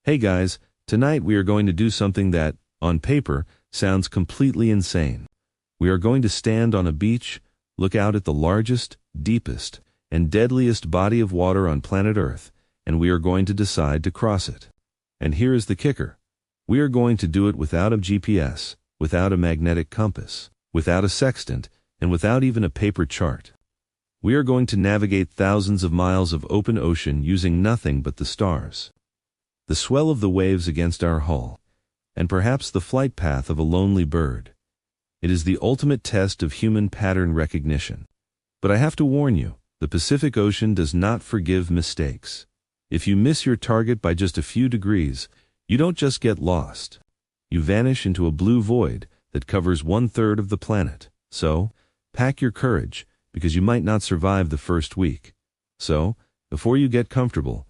Hey guys, tonight we are going to do something that, on paper, sounds completely insane. We are going to stand on a beach, look out at the largest, deepest, and deadliest body of water on planet Earth, and we are going to decide to cross it. And here is the kicker. We are going to do it without a GPS, without a magnetic compass, without a sextant, and without even a paper chart. We are going to navigate thousands of miles of open ocean using nothing but the stars, the swell of the waves against our hull, and perhaps the flight path of a lonely bird. It is the ultimate test of human pattern recognition. But I have to warn you, the Pacific Ocean does not forgive mistakes. If you miss your target by just a few degrees, you don't just get lost. You vanish into a blue void that covers 1/3 of the planet. So, pack your courage, because you might not survive the first week. So, before you get comfortable,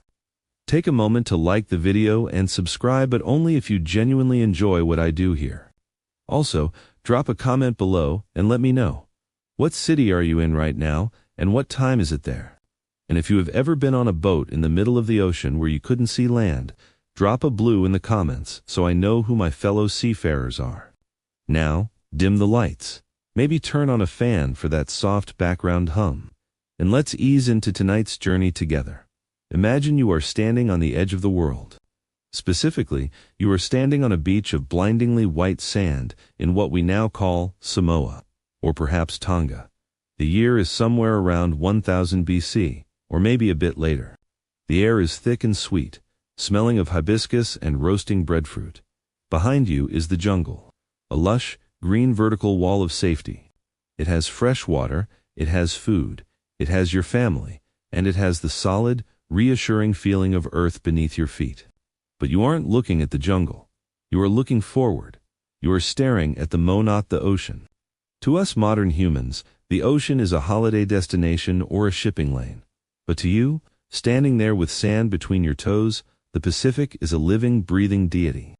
take a moment to like the video and subscribe, but only if you genuinely enjoy what I do here. Also, drop a comment below and let me know. What city are you in right now, and what time is it there? And if you have ever been on a boat in the middle of the ocean where you couldn't see land, drop a blue in the comments so I know who my fellow seafarers are. Now, dim the lights. Maybe turn on a fan for that soft background hum. And let's ease into tonight's journey together. Imagine you are standing on the edge of the world. Specifically, you are standing on a beach of blindingly white sand in what we now call Samoa, or perhaps Tonga. The year is somewhere around 1000 BC, or maybe a bit later. The air is thick and sweet, smelling of hibiscus and roasting breadfruit. Behind you is the jungle, a lush, green vertical wall of safety. It has fresh water, it has food, it has your family, and it has the solid, reassuring feeling of earth beneath your feet. But you aren't looking at the jungle. You are looking forward. You are staring at the not the ocean. To us modern humans, the ocean is a holiday destination or a shipping lane. But to you, standing there with sand between your toes, the Pacific is a living, breathing deity.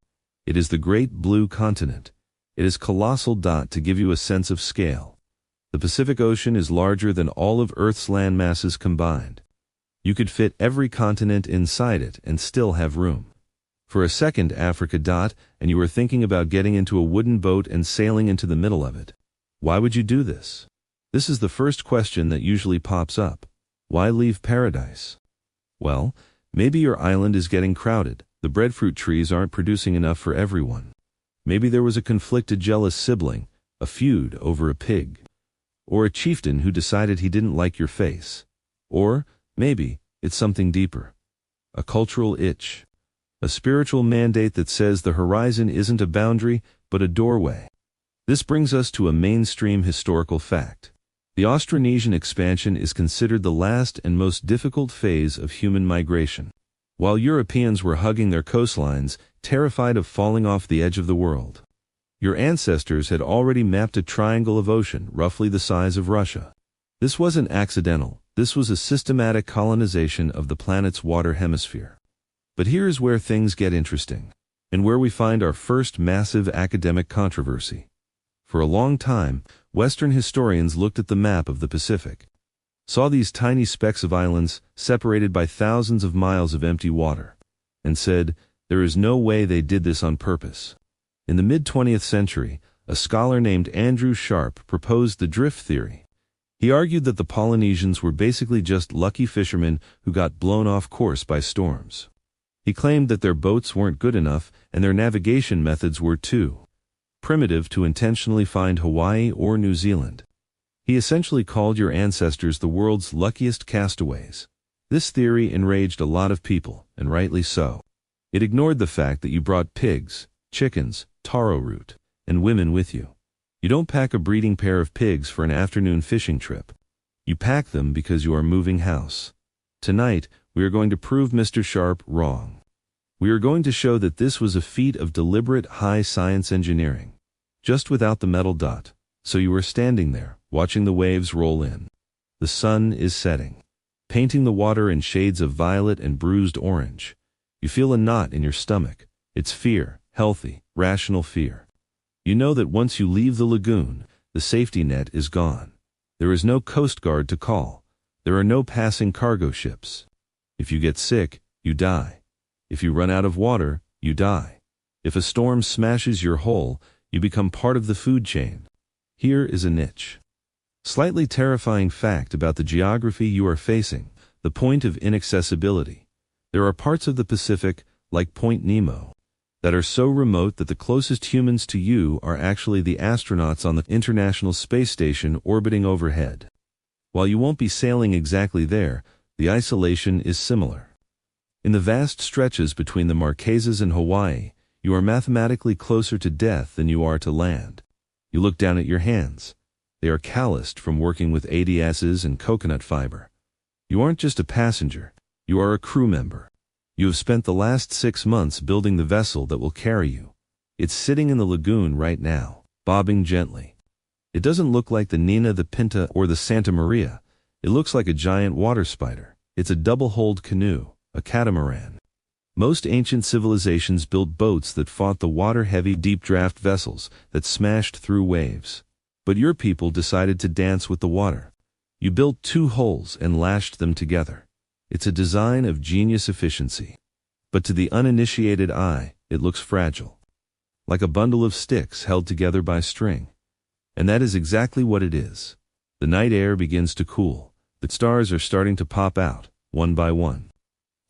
It is the great blue continent. It is colossal. To give you a sense of scale, the Pacific Ocean is larger than all of Earth's land masses combined. You could fit every continent inside it and still have room. For a second, Africa. And you were thinking about getting into a wooden boat and sailing into the middle of it. Why would you do this? This is the first question that usually pops up. Why leave paradise? Well, maybe your island is getting crowded. The breadfruit trees aren't producing enough for everyone. Maybe there was a conflicted jealous sibling, a feud over a pig, or a chieftain who decided he didn't like your face. Or, maybe, it's something deeper. A cultural itch. A spiritual mandate that says the horizon isn't a boundary, but a doorway. This brings us to a mainstream historical fact. The Austronesian expansion is considered the last and most difficult phase of human migration. While Europeans were hugging their coastlines, terrified of falling off the edge of the world, your ancestors had already mapped a triangle of ocean roughly the size of Russia. This wasn't accidental. This was a systematic colonization of the planet's water hemisphere. But here's where things get interesting, and where we find our first massive academic controversy. For a long time, Western historians looked at the map of the Pacific, saw these tiny specks of islands separated by thousands of miles of empty water, and said, there is no way they did this on purpose. In the mid-20th century, a scholar named Andrew Sharp proposed the drift theory. He argued that the Polynesians were basically just lucky fishermen who got blown off course by storms. He claimed that their boats weren't good enough and their navigation methods were too primitive to intentionally find Hawaii or New Zealand. He essentially called your ancestors the world's luckiest castaways. This theory enraged a lot of people, and rightly so. It ignored the fact that you brought pigs, chickens, taro root, and women with you. You don't pack a breeding pair of pigs for an afternoon fishing trip. You pack them because you are moving house. Tonight, we are going to prove Mr. Sharp wrong. We are going to show that this was a feat of deliberate high science engineering, just without the metal dot. So you are standing there, watching the waves roll in. The sun is setting, painting the water in shades of violet and bruised orange. You feel a knot in your stomach. It's fear, healthy, rational fear. You know that once you leave the lagoon, the safety net is gone. There is no Coast Guard to call. There are no passing cargo ships. If you get sick, you die. If you run out of water, you die. If a storm smashes your hull, you become part of the food chain. Here is a niche. Slightly terrifying fact about the geography you are facing, the point of inaccessibility. There are parts of the Pacific, like Point Nemo, that are so remote that the closest humans to you are actually the astronauts on the International Space Station orbiting overhead. While you won't be sailing exactly there, the isolation is similar. In the vast stretches between the Marquesas and Hawaii, you are mathematically closer to death than you are to land. You look down at your hands. They are calloused from working with ADSs and coconut fiber. You aren't just a passenger, you are a crew member. You have spent the last 6 months building the vessel that will carry you. It's sitting in the lagoon right now, bobbing gently. It doesn't look like the Nina, the Pinta, or the Santa Maria. It looks like a giant water spider. It's a double-hulled canoe, a catamaran. Most ancient civilizations built boats that fought the water-heavy deep-draft vessels that smashed through waves. But your people decided to dance with the water. You built 2 hulls and lashed them together. It's a design of genius efficiency. But to the uninitiated eye, it looks fragile. Like a bundle of sticks held together by string. And that is exactly what it is. The night air begins to cool. The stars are starting to pop out, one by one.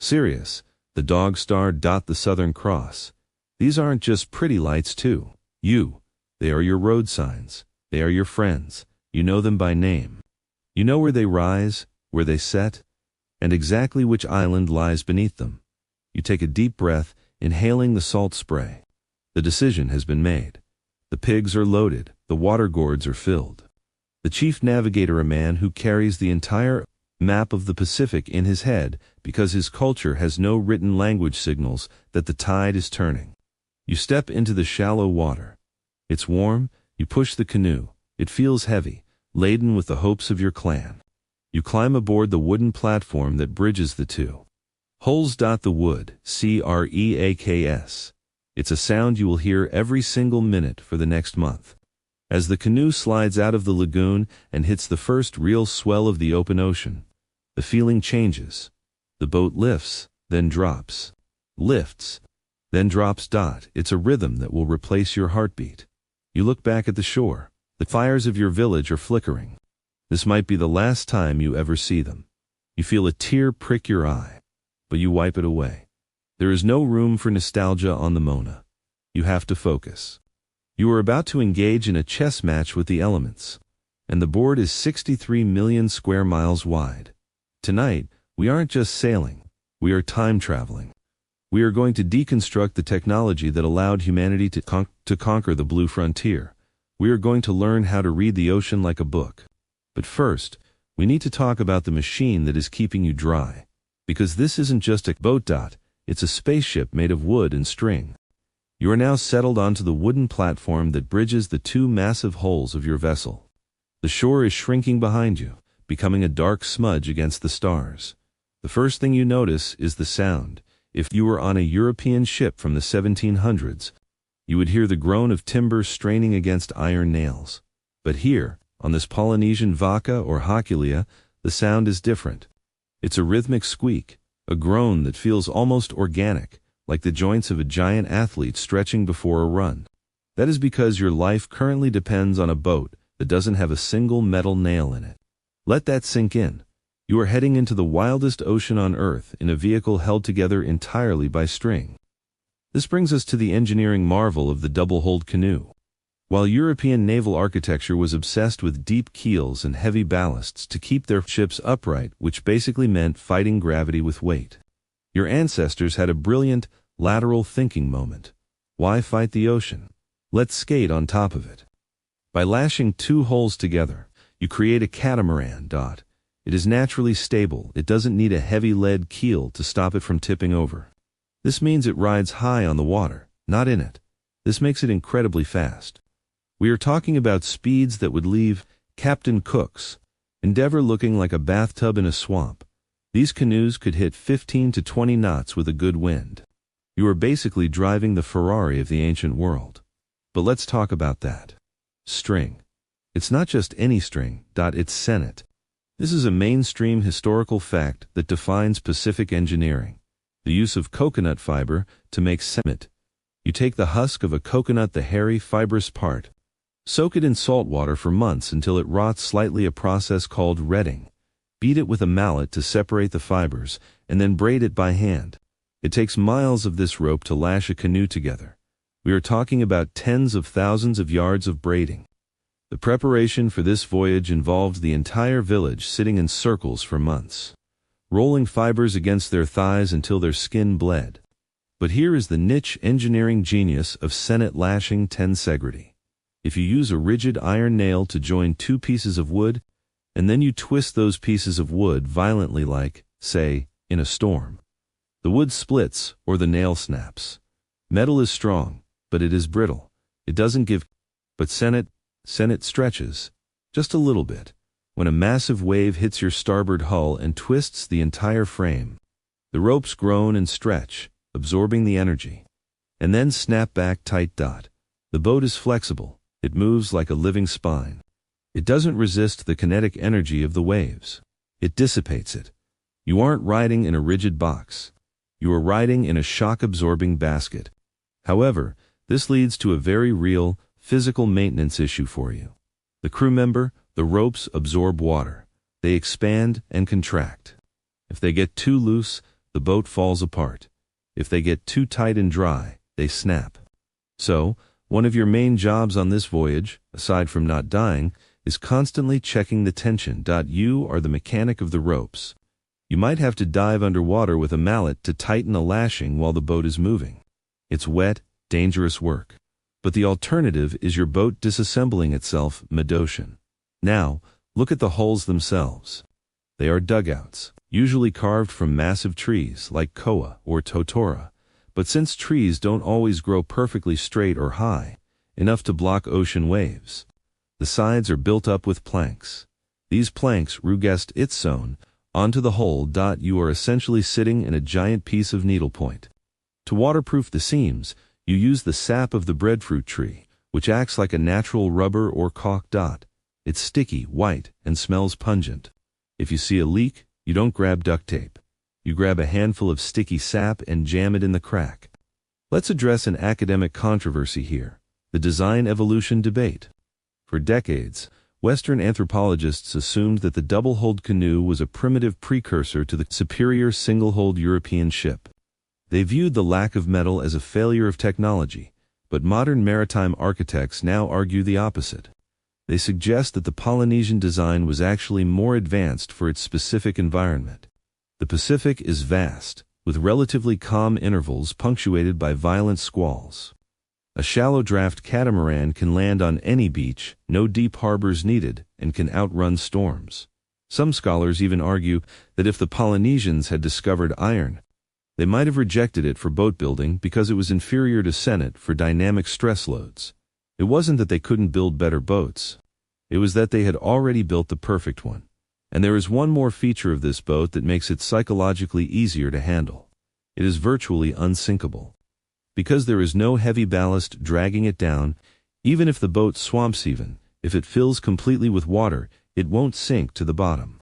Sirius, the dog star, the Southern Cross. These aren't just pretty lights too. They are your road signs. They are your friends. You know them by name. You know where they rise, where they set, and exactly which island lies beneath them. You take a deep breath, inhaling the salt spray. The decision has been made. The pigs are loaded, the water gourds are filled. The chief navigator, a man who carries the entire map of the Pacific in his head because his culture has no written language, signals that the tide is turning. You step into the shallow water. It's warm, you push the canoe. It feels heavy, laden with the hopes of your clan. You climb aboard the wooden platform that bridges the 2 hulls. The wood, creaks. It's a sound you will hear every single minute for the next month. As the canoe slides out of the lagoon and hits the first real swell of the open ocean, the feeling changes. The boat lifts, then drops. Lifts, then drops. It's a rhythm that will replace your heartbeat. You look back at the shore. The fires of your village are flickering. This might be the last time you ever see them. You feel a tear prick your eye, but you wipe it away. There is no room for nostalgia on the Mona. You have to focus. You are about to engage in a chess match with the elements, and the board is 63 million square miles wide. Tonight, we aren't just sailing, we are time traveling. We are going to deconstruct the technology that allowed humanity to conquer the blue frontier. We are going to learn how to read the ocean like a book. But first, we need to talk about the machine that is keeping you dry. Because this isn't just a boat. It's a spaceship made of wood and string. You are now settled onto the wooden platform that bridges the 2 massive hulls of your vessel. The shore is shrinking behind you, becoming a dark smudge against the stars. The first thing you notice is the sound. If you were on a European ship from the 1700s, you would hear the groan of timber straining against iron nails. But here, on this Polynesian vaca or Hakulia, the sound is different. It's a rhythmic squeak, a groan that feels almost organic, like the joints of a giant athlete stretching before a run. That is because your life currently depends on a boat that doesn't have a single metal nail in it. Let that sink in. You are heading into the wildest ocean on Earth in a vehicle held together entirely by string. This brings us to the engineering marvel of the double-hulled canoe. While European naval architecture was obsessed with deep keels and heavy ballasts to keep their ships upright, which basically meant fighting gravity with weight, your ancestors had a brilliant, lateral thinking moment. Why fight the ocean? Let's skate on top of it. By lashing 2 hulls together, you create a catamaran. It is naturally stable. It doesn't need a heavy lead keel to stop it from tipping over. This means it rides high on the water, not in it. This makes it incredibly fast. We are talking about speeds that would leave Captain Cook's Endeavour looking like a bathtub in a swamp. These canoes could hit 15 to 20 knots with a good wind. You are basically driving the Ferrari of the ancient world. But let's talk about that. String. It's not just any string. It's Senate. This is a mainstream historical fact that defines Pacific engineering. The use of coconut fiber to make cement. You take the husk of a coconut, the hairy, fibrous part. Soak it in salt water for months until it rots slightly, a process called retting. Beat it with a mallet to separate the fibers, and then braid it by hand. It takes miles of this rope to lash a canoe together. We are talking about tens of thousands of yards of braiding. The preparation for this voyage involved the entire village sitting in circles for months, rolling fibers against their thighs until their skin bled. But here is the niche engineering genius of senet lashing tensegrity. If you use a rigid iron nail to join two pieces of wood, and then you twist those pieces of wood violently like, say, in a storm, the wood splits or the nail snaps. Metal is strong, but it is brittle. It doesn't give. But senet stretches, just a little bit, when a massive wave hits your starboard hull and twists the entire frame. The ropes groan and stretch, absorbing the energy, and then snap back tight. The boat is flexible. It moves like a living spine. It doesn't resist the kinetic energy of the waves. It dissipates it. You aren't riding in a rigid box. You are riding in a shock-absorbing basket. However, this leads to a very real, physical maintenance issue for you. The crew member, the ropes absorb water. They expand and contract. If they get too loose, the boat falls apart. If they get too tight and dry, they snap. So, one of your main jobs on this voyage, aside from not dying, is constantly checking the tension. You are the mechanic of the ropes. You might have to dive underwater with a mallet to tighten a lashing while the boat is moving. It's wet, dangerous work. But the alternative is your boat disassembling itself mid-ocean. Now, look at the hulls themselves. They are dugouts, usually carved from massive trees like koa or totora. But since trees don't always grow perfectly straight or high, enough to block ocean waves, the sides are built up with planks. These planks rugest its sewn onto the hull. You are essentially sitting in a giant piece of needlepoint. To waterproof the seams, you use the sap of the breadfruit tree, which acts like a natural rubber or caulk. It's sticky, white, and smells pungent. If you see a leak, you don't grab duct tape. You grab a handful of sticky sap and jam it in the crack. Let's address an academic controversy here, the design evolution debate. For decades, Western anthropologists assumed that the double-hulled canoe was a primitive precursor to the superior single-hulled European ship. They viewed the lack of metal as a failure of technology, but modern maritime architects now argue the opposite. They suggest that the Polynesian design was actually more advanced for its specific environment. The Pacific is vast, with relatively calm intervals punctuated by violent squalls. A shallow draft catamaran can land on any beach, no deep harbors needed, and can outrun storms. Some scholars even argue that if the Polynesians had discovered iron, they might have rejected it for boat building because it was inferior to senet for dynamic stress loads. It wasn't that they couldn't build better boats. It was that they had already built the perfect one. And there is one more feature of this boat that makes it psychologically easier to handle. It is virtually unsinkable. Because there is no heavy ballast dragging it down, even if the boat swamps, even if it fills completely with water, it won't sink to the bottom.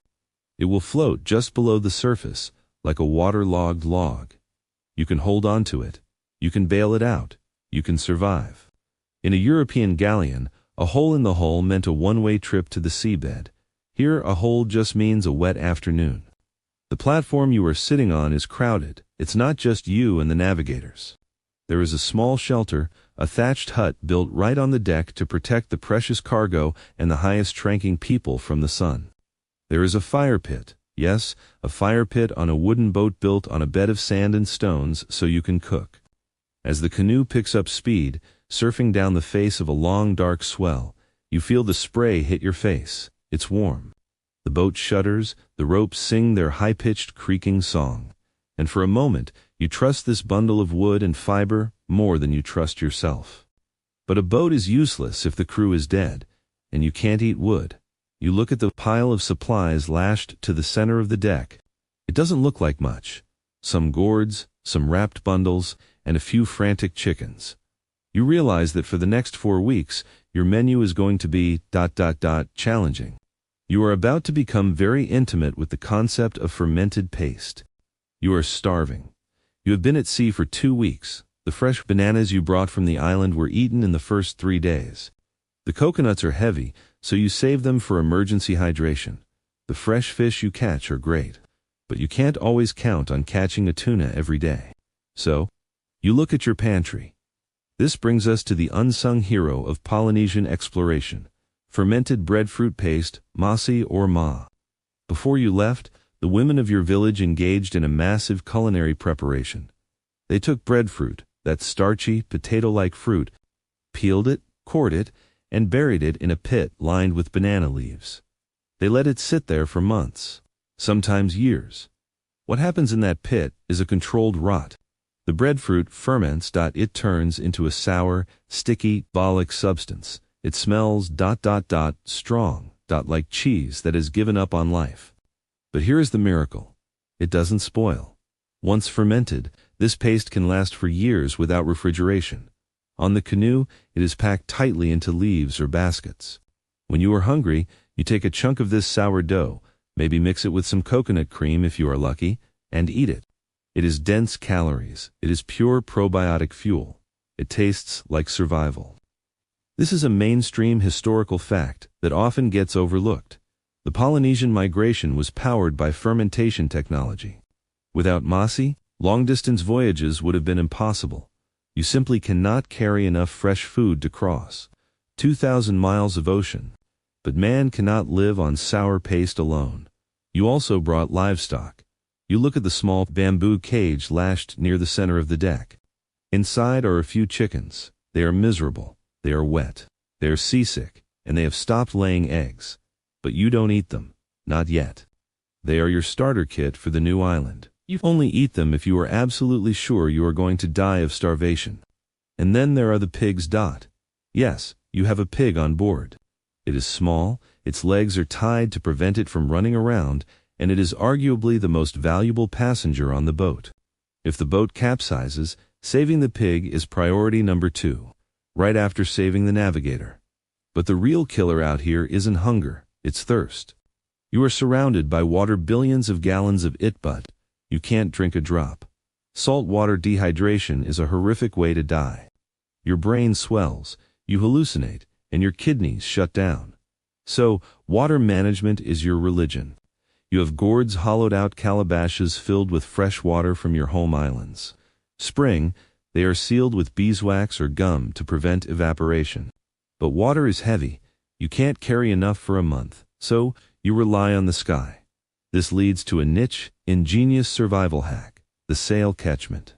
It will float just below the surface, like a waterlogged log. You can hold on to it. You can bail it out. You can survive. In a European galleon, a hole in the hull meant a one-way trip to the seabed. Here, a hole just means a wet afternoon. The platform you are sitting on is crowded. It's not just you and the navigators. There is a small shelter, a thatched hut built right on the deck to protect the precious cargo and the highest-ranking people from the sun. There is a fire pit, yes, a fire pit on a wooden boat built on a bed of sand and stones so you can cook. As the canoe picks up speed, surfing down the face of a long dark swell, you feel the spray hit your face. It's warm. The boat shudders, the ropes sing their high-pitched creaking song. And for a moment, you trust this bundle of wood and fiber more than you trust yourself. But a boat is useless if the crew is dead, and you can't eat wood. You look at the pile of supplies lashed to the center of the deck. It doesn't look like much. Some gourds, some wrapped bundles, and a few frantic chickens. You realize that for the next 4 weeks, your menu is going to be ... challenging. You are about to become very intimate with the concept of fermented paste. You are starving. You have been at sea for 2 weeks. The fresh bananas you brought from the island were eaten in the first 3 days. The coconuts are heavy, so you save them for emergency hydration. The fresh fish you catch are great, but you can't always count on catching a tuna every day. So, you look at your pantry. This brings us to the unsung hero of Polynesian exploration: fermented breadfruit paste, masi or ma. Before you left, the women of your village engaged in a massive culinary preparation. They took breadfruit, that starchy, potato-like fruit, peeled it, cored it, and buried it in a pit lined with banana leaves. They let it sit there for months, sometimes years. What happens in that pit is a controlled rot. The breadfruit ferments. It turns into a sour, sticky, bolic substance. It smells ... strong ... like cheese that has given up on life. But here is the miracle. It doesn't spoil. Once fermented, this paste can last for years without refrigeration. On the canoe, it is packed tightly into leaves or baskets. When you are hungry, you take a chunk of this sourdough, maybe mix it with some coconut cream if you are lucky, and eat it. It is dense calories. It is pure probiotic fuel. It tastes like survival. This is a mainstream historical fact that often gets overlooked. The Polynesian migration was powered by fermentation technology. Without masi, long-distance voyages would have been impossible. You simply cannot carry enough fresh food to cross 2,000 miles of ocean. But man cannot live on sour paste alone. You also brought livestock. You look at the small bamboo cage lashed near the center of the deck. Inside are a few chickens. They are miserable. They are wet. They are seasick, and they have stopped laying eggs. But you don't eat them. Not yet. They are your starter kit for the new island. You only eat them if you are absolutely sure you are going to die of starvation. And then there are the pigs. Yes, you have a pig on board. It is small, its legs are tied to prevent it from running around, and it is arguably the most valuable passenger on the boat. If the boat capsizes, saving the pig is priority number 2, right after saving the navigator. But the real killer out here isn't hunger, it's thirst. You are surrounded by water, billions of gallons of it, but you can't drink a drop. Saltwater dehydration is a horrific way to die. Your brain swells, you hallucinate, and your kidneys shut down. So, water management is your religion. You have gourds, hollowed-out calabashes filled with fresh water from your home islands. Spring, they are sealed with beeswax or gum to prevent evaporation. But water is heavy. You can't carry enough for a month, so you rely on the sky. This leads to a niche, ingenious survival hack: the sail catchment.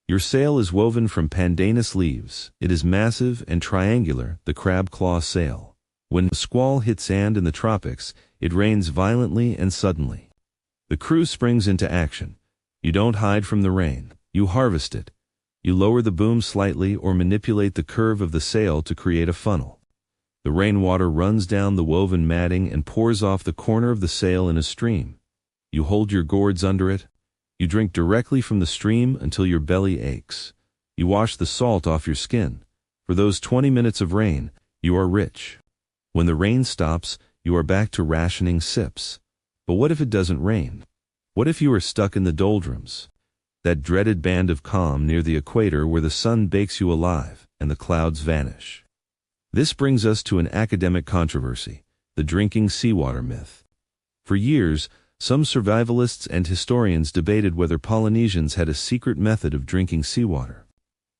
Your sail is woven from pandanus leaves. It is massive and triangular, the crab claw sail. When a squall hits sand in the tropics, it rains violently and suddenly. The crew springs into action. You don't hide from the rain. You harvest it. You lower the boom slightly or manipulate the curve of the sail to create a funnel. The rainwater runs down the woven matting and pours off the corner of the sail in a stream. You hold your gourds under it. You drink directly from the stream until your belly aches. You wash the salt off your skin. For those 20 minutes of rain, you are rich. When the rain stops, you are back to rationing sips. But what if it doesn't rain? What if you are stuck in the doldrums? That dreaded band of calm near the equator where the sun bakes you alive and the clouds vanish. This brings us to an academic controversy: the drinking seawater myth. For years, some survivalists and historians debated whether Polynesians had a secret method of drinking seawater.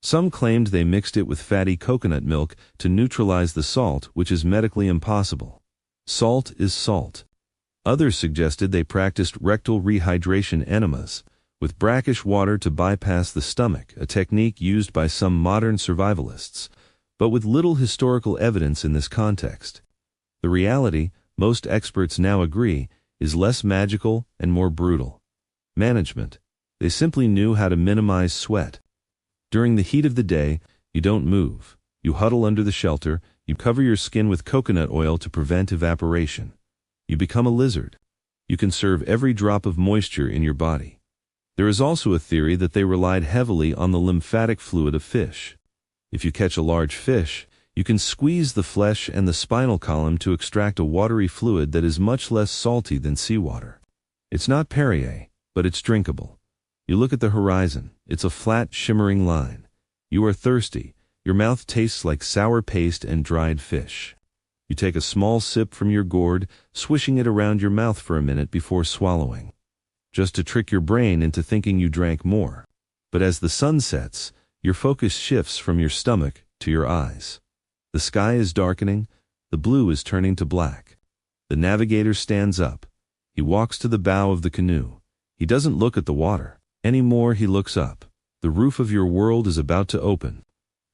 Some claimed they mixed it with fatty coconut milk to neutralize the salt, which is medically impossible. Salt is salt. Others suggested they practiced rectal rehydration enemas, with brackish water to bypass the stomach, a technique used by some modern survivalists, but with little historical evidence in this context. The reality, most experts now agree, is less magical and more brutal. Management. They simply knew how to minimize sweat. During the heat of the day, you don't move. You huddle under the shelter, you cover your skin with coconut oil to prevent evaporation. You become a lizard. You conserve every drop of moisture in your body. There is also a theory that they relied heavily on the lymphatic fluid of fish. If you catch a large fish, you can squeeze the flesh and the spinal column to extract a watery fluid that is much less salty than seawater. It's not Perrier, but it's drinkable. You look at the horizon. It's a flat, shimmering line. You are thirsty. Your mouth tastes like sour paste and dried fish. You take a small sip from your gourd, swishing it around your mouth for a minute before swallowing, just to trick your brain into thinking you drank more. But as the sun sets, your focus shifts from your stomach to your eyes. The sky is darkening. The blue is turning to black. The navigator stands up. He walks to the bow of the canoe. He doesn't look at the water. Anymore, he looks up. The roof of your world is about to open.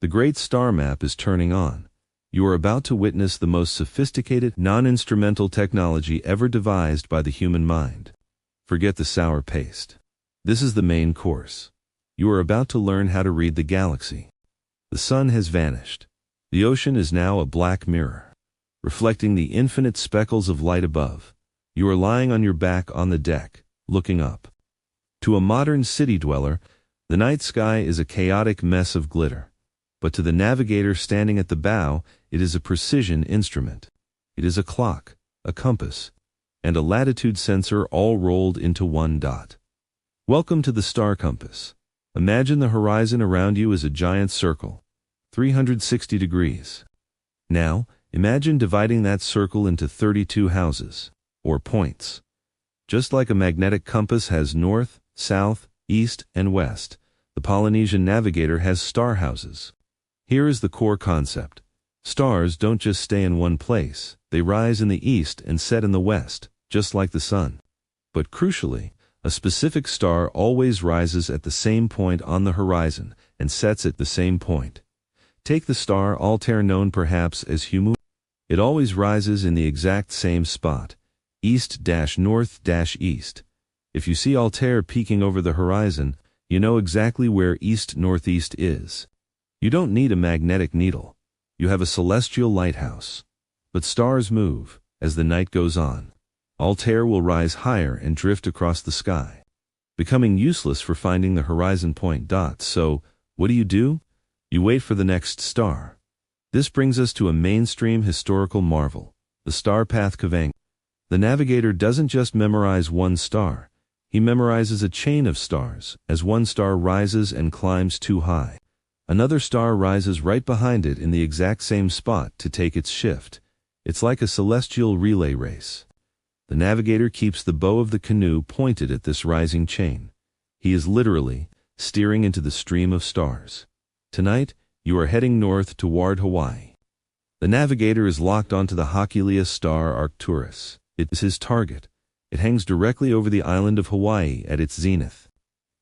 The great star map is turning on. You are about to witness the most sophisticated, non-instrumental technology ever devised by the human mind. Forget the sour paste. This is the main course. You are about to learn how to read the galaxy. The sun has vanished. The ocean is now a black mirror, reflecting the infinite speckles of light above. You are lying on your back on the deck, looking up. To a modern city dweller, the night sky is a chaotic mess of glitter. But to the navigator standing at the bow, it is a precision instrument. It is a clock, a compass, and a latitude sensor all rolled into one dot. Welcome to the star compass. Imagine the horizon around you as a giant circle, 360 degrees. Now, imagine dividing that circle into 32 houses, or points. Just like a magnetic compass has north, south, east, and west, the Polynesian navigator has star houses. Here is the core concept. Stars don't just stay in one place, they rise in the east and set in the west, just like the sun. But crucially, a specific star always rises at the same point on the horizon and sets at the same point. Take the star Altair, known perhaps as Humu. It always rises in the exact same spot, east-north-east. If you see Altair peeking over the horizon, you know exactly where east-northeast is. You don't need a magnetic needle. You have a celestial lighthouse. But stars move as the night goes on. Altair will rise higher and drift across the sky, becoming useless for finding the horizon point dots. So, what do? You wait for the next star. This brings us to a mainstream historical marvel, the star path cavang. The navigator doesn't just memorize one star. He memorizes a chain of stars. As one star rises and climbs too high, another star rises right behind it in the exact same spot to take its shift. It's like a celestial relay race. The navigator keeps the bow of the canoe pointed at this rising chain. He is literally steering into the stream of stars. Tonight, you are heading north toward Hawaii. The navigator is locked onto the Herculeus star Arcturus. It is his target. It hangs directly over the island of Hawaii at its zenith.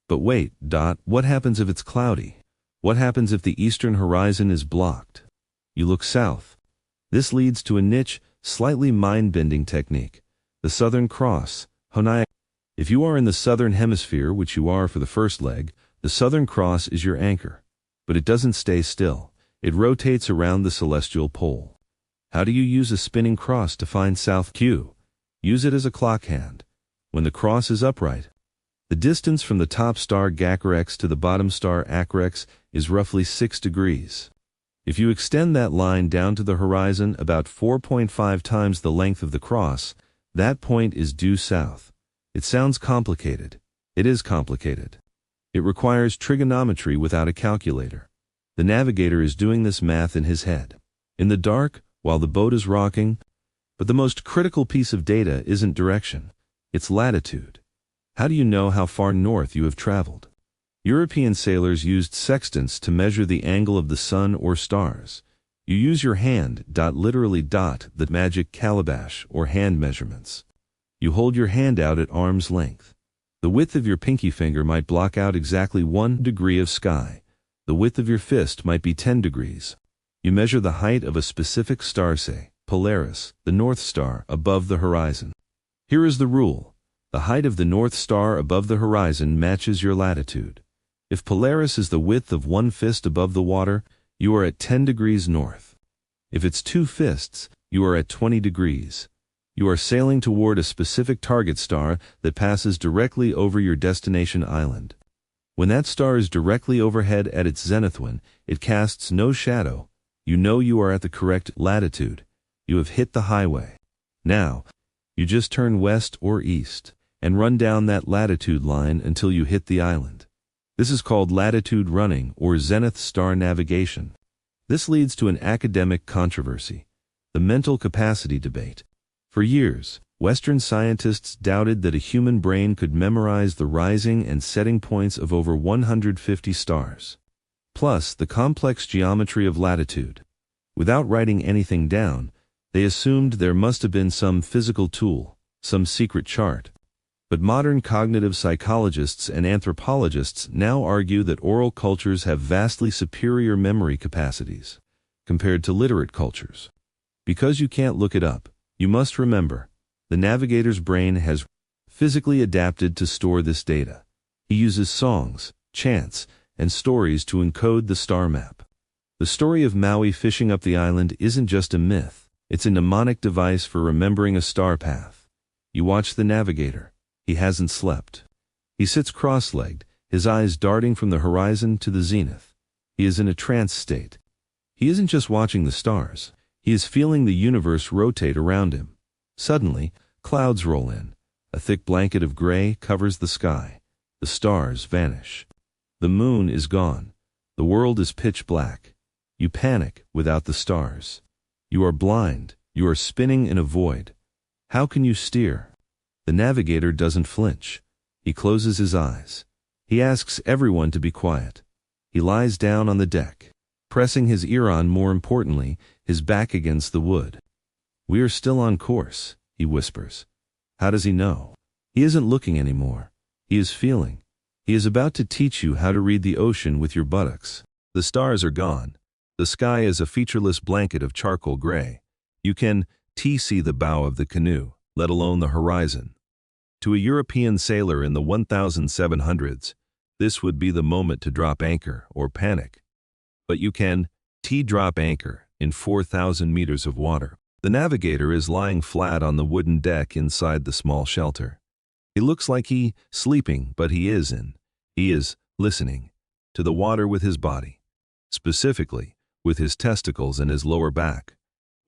But wait, what happens if it's cloudy? What happens if the eastern horizon is blocked? You look south. This leads to a niche, slightly mind-bending technique. The Southern Cross, Honai. If you are in the southern hemisphere, which you are for the first leg, the Southern Cross is your anchor. But it doesn't stay still. It rotates around the celestial pole. How do you use a spinning cross to find South Q? Use it as a clock hand. When the cross is upright, the distance from the top star Gacarex to the bottom star Acarex is roughly 6 degrees. If you extend that line down to the horizon about 4.5 times the length of the cross, that point is due south. It sounds complicated. It is complicated. It requires trigonometry without a calculator. The navigator is doing this math in his head, in the dark, while the boat is rocking. But the most critical piece of data isn't direction. It's latitude. How do you know how far north you have traveled? European sailors used sextants to measure the angle of the sun or stars. You use your hand, literally the magic calabash or hand measurements. You hold your hand out at arm's length. The width of your pinky finger might block out exactly 1 degree of sky. The width of your fist might be 10 degrees. You measure the height of a specific star, say, Polaris, the North Star, above the horizon. Here is the rule. The height of the North Star above the horizon matches your latitude. If Polaris is the width of 1 fist above the water, you are at 10 degrees north. If it's 2 fists, you are at 20 degrees. You are sailing toward a specific target star that passes directly over your destination island. When that star is directly overhead at its zenith, when it casts no shadow, you know you are at the correct latitude. You have hit the highway. Now, you just turn west or east, and run down that latitude line until you hit the island. This is called latitude running or zenith star navigation. This leads to an academic controversy, the mental capacity debate. For years, Western scientists doubted that a human brain could memorize the rising and setting points of over 150 stars. Plus, the complex geometry of latitude. Without writing anything down, they assumed there must have been some physical tool, some secret chart. But modern cognitive psychologists and anthropologists now argue that oral cultures have vastly superior memory capacities compared to literate cultures. Because you can't look it up, you must remember, the navigator's brain has physically adapted to store this data. He uses songs, chants, and stories to encode the star map. The story of Maui fishing up the island isn't just a myth, it's a mnemonic device for remembering a star path. You watch the navigator. He hasn't slept. He sits cross-legged, his eyes darting from the horizon to the zenith. He is in a trance state. He isn't just watching the stars. He is feeling the universe rotate around him. Suddenly, clouds roll in. A thick blanket of gray covers the sky. The stars vanish. The moon is gone. The world is pitch black. You panic without the stars. You are blind. You are spinning in a void. How can you steer? The navigator doesn't flinch. He closes his eyes. He asks everyone to be quiet. He lies down on the deck, pressing his ear on, more importantly, his back against the wood. "We are still on course," he whispers. How does he know? He isn't looking anymore. He is feeling. He is about to teach you how to read the ocean with your buttocks. The stars are gone. The sky is a featureless blanket of charcoal gray. You can see the bow of the canoe, let alone the horizon. To a European sailor in the 1700s, this would be the moment to drop anchor or panic. But you can drop anchor in 4,000 meters of water. The navigator is lying flat on the wooden deck inside the small shelter. He looks like he's sleeping, but he isn't. He is listening to the water with his body, specifically with his testicles and his lower back.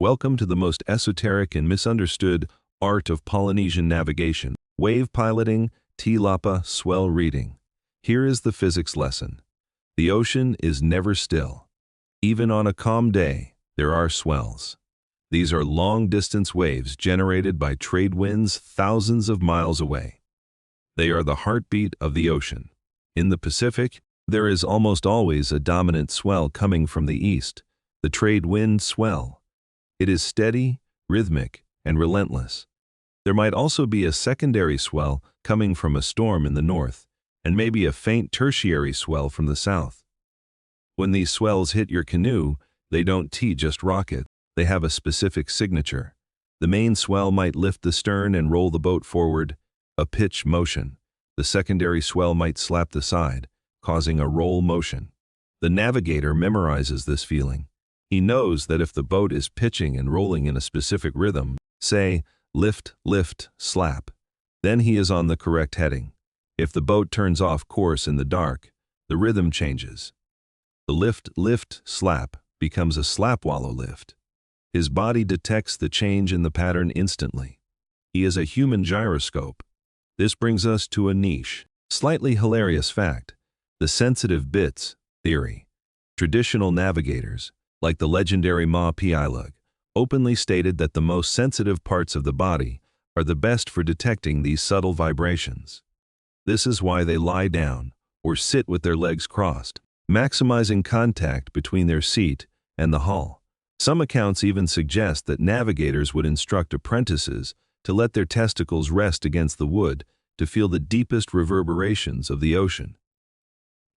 Welcome to the most esoteric and misunderstood art of Polynesian navigation, wave piloting, tilapa, swell reading. Here is the physics lesson. The ocean is never still. Even on a calm day, there are swells. These are long-distance waves generated by trade winds thousands of miles away. They are the heartbeat of the ocean. In the Pacific, there is almost always a dominant swell coming from the east, the trade wind swell. It is steady, rhythmic, and relentless. There might also be a secondary swell coming from a storm in the north, and maybe a faint tertiary swell from the south. When these swells hit your canoe, they don't just rock it. They have a specific signature. The main swell might lift the stern and roll the boat forward, a pitch motion. The secondary swell might slap the side, causing a roll motion. The navigator memorizes this feeling. He knows that if the boat is pitching and rolling in a specific rhythm, say, lift, lift, slap, then he is on the correct heading. If the boat turns off course in the dark, the rhythm changes. The lift, lift, slap becomes a slap wallow lift. His body detects the change in the pattern instantly. He is a human gyroscope. This brings us to a niche, slightly hilarious fact, the sensitive bits theory. Traditional navigators, like the legendary Ma Piailug, openly stated that the most sensitive parts of the body are the best for detecting these subtle vibrations. This is why they lie down or sit with their legs crossed, maximizing contact between their seat and the hull. Some accounts even suggest that navigators would instruct apprentices to let their testicles rest against the wood to feel the deepest reverberations of the ocean.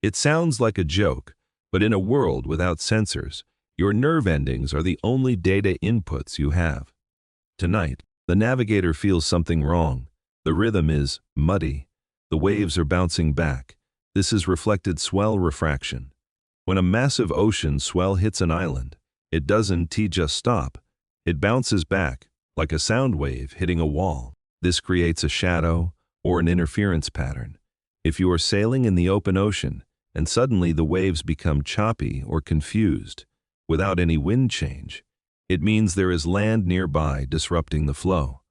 It sounds like a joke, but in a world without sensors, your nerve endings are the only data inputs you have. Tonight, the navigator feels something wrong. The rhythm is muddy. The waves are bouncing back. This is reflected swell refraction. When a massive ocean swell hits an island, it doesn't just stop. It bounces back, like a sound wave hitting a wall. This creates a shadow or an interference pattern. If you are sailing in the open ocean and suddenly the waves become choppy or confused, without any wind change, it means there is land nearby disrupting the flow.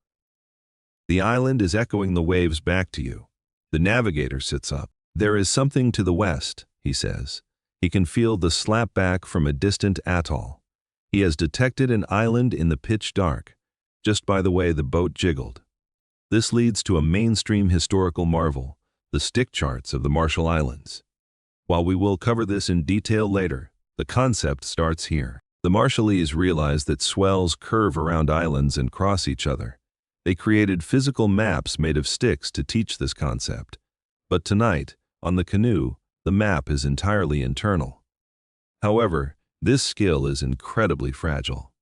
The island is echoing the waves back to you. The navigator sits up. There is something to the west, he says. He can feel the slap back from a distant atoll. He has detected an island in the pitch dark, just by the way the boat jiggled. This leads to a mainstream historical marvel, the stick charts of the Marshall Islands. While we will cover this in detail later, the concept starts here. The Marshallese realized that swells curve around islands and cross each other. They created physical maps made of sticks to teach this concept. But tonight, on the canoe, the map is entirely internal. However, this skill is incredibly fragile.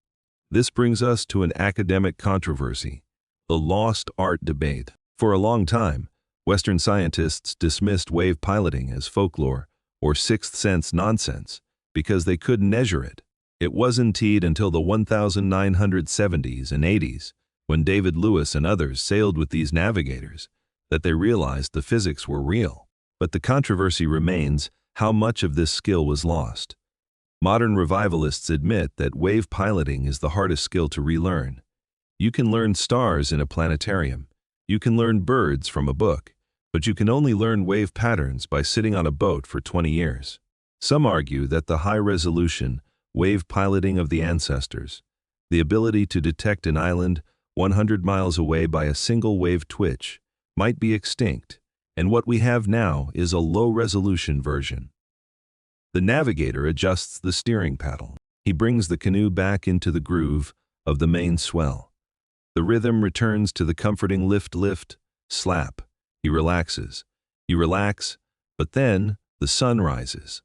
This brings us to an academic controversy, the lost art debate. For a long time, Western scientists dismissed wave piloting as folklore or sixth sense nonsense because they couldn't measure it. It wasn't until the 1970s and 80s, when David Lewis and others sailed with these navigators, that they realized the physics were real. But the controversy remains how much of this skill was lost. Modern revivalists admit that wave piloting is the hardest skill to relearn. You can learn stars in a planetarium. You can learn birds from a book, but you can only learn wave patterns by sitting on a boat for 20 years. Some argue that the high-resolution wave piloting of the ancestors, the ability to detect an island 100 miles away by a single wave twitch, might be extinct, and what we have now is a low-resolution version. The navigator adjusts the steering paddle. He brings the canoe back into the groove of the main swell. The rhythm returns to the comforting lift, slap. He relaxes. You relax, but then the sun rises.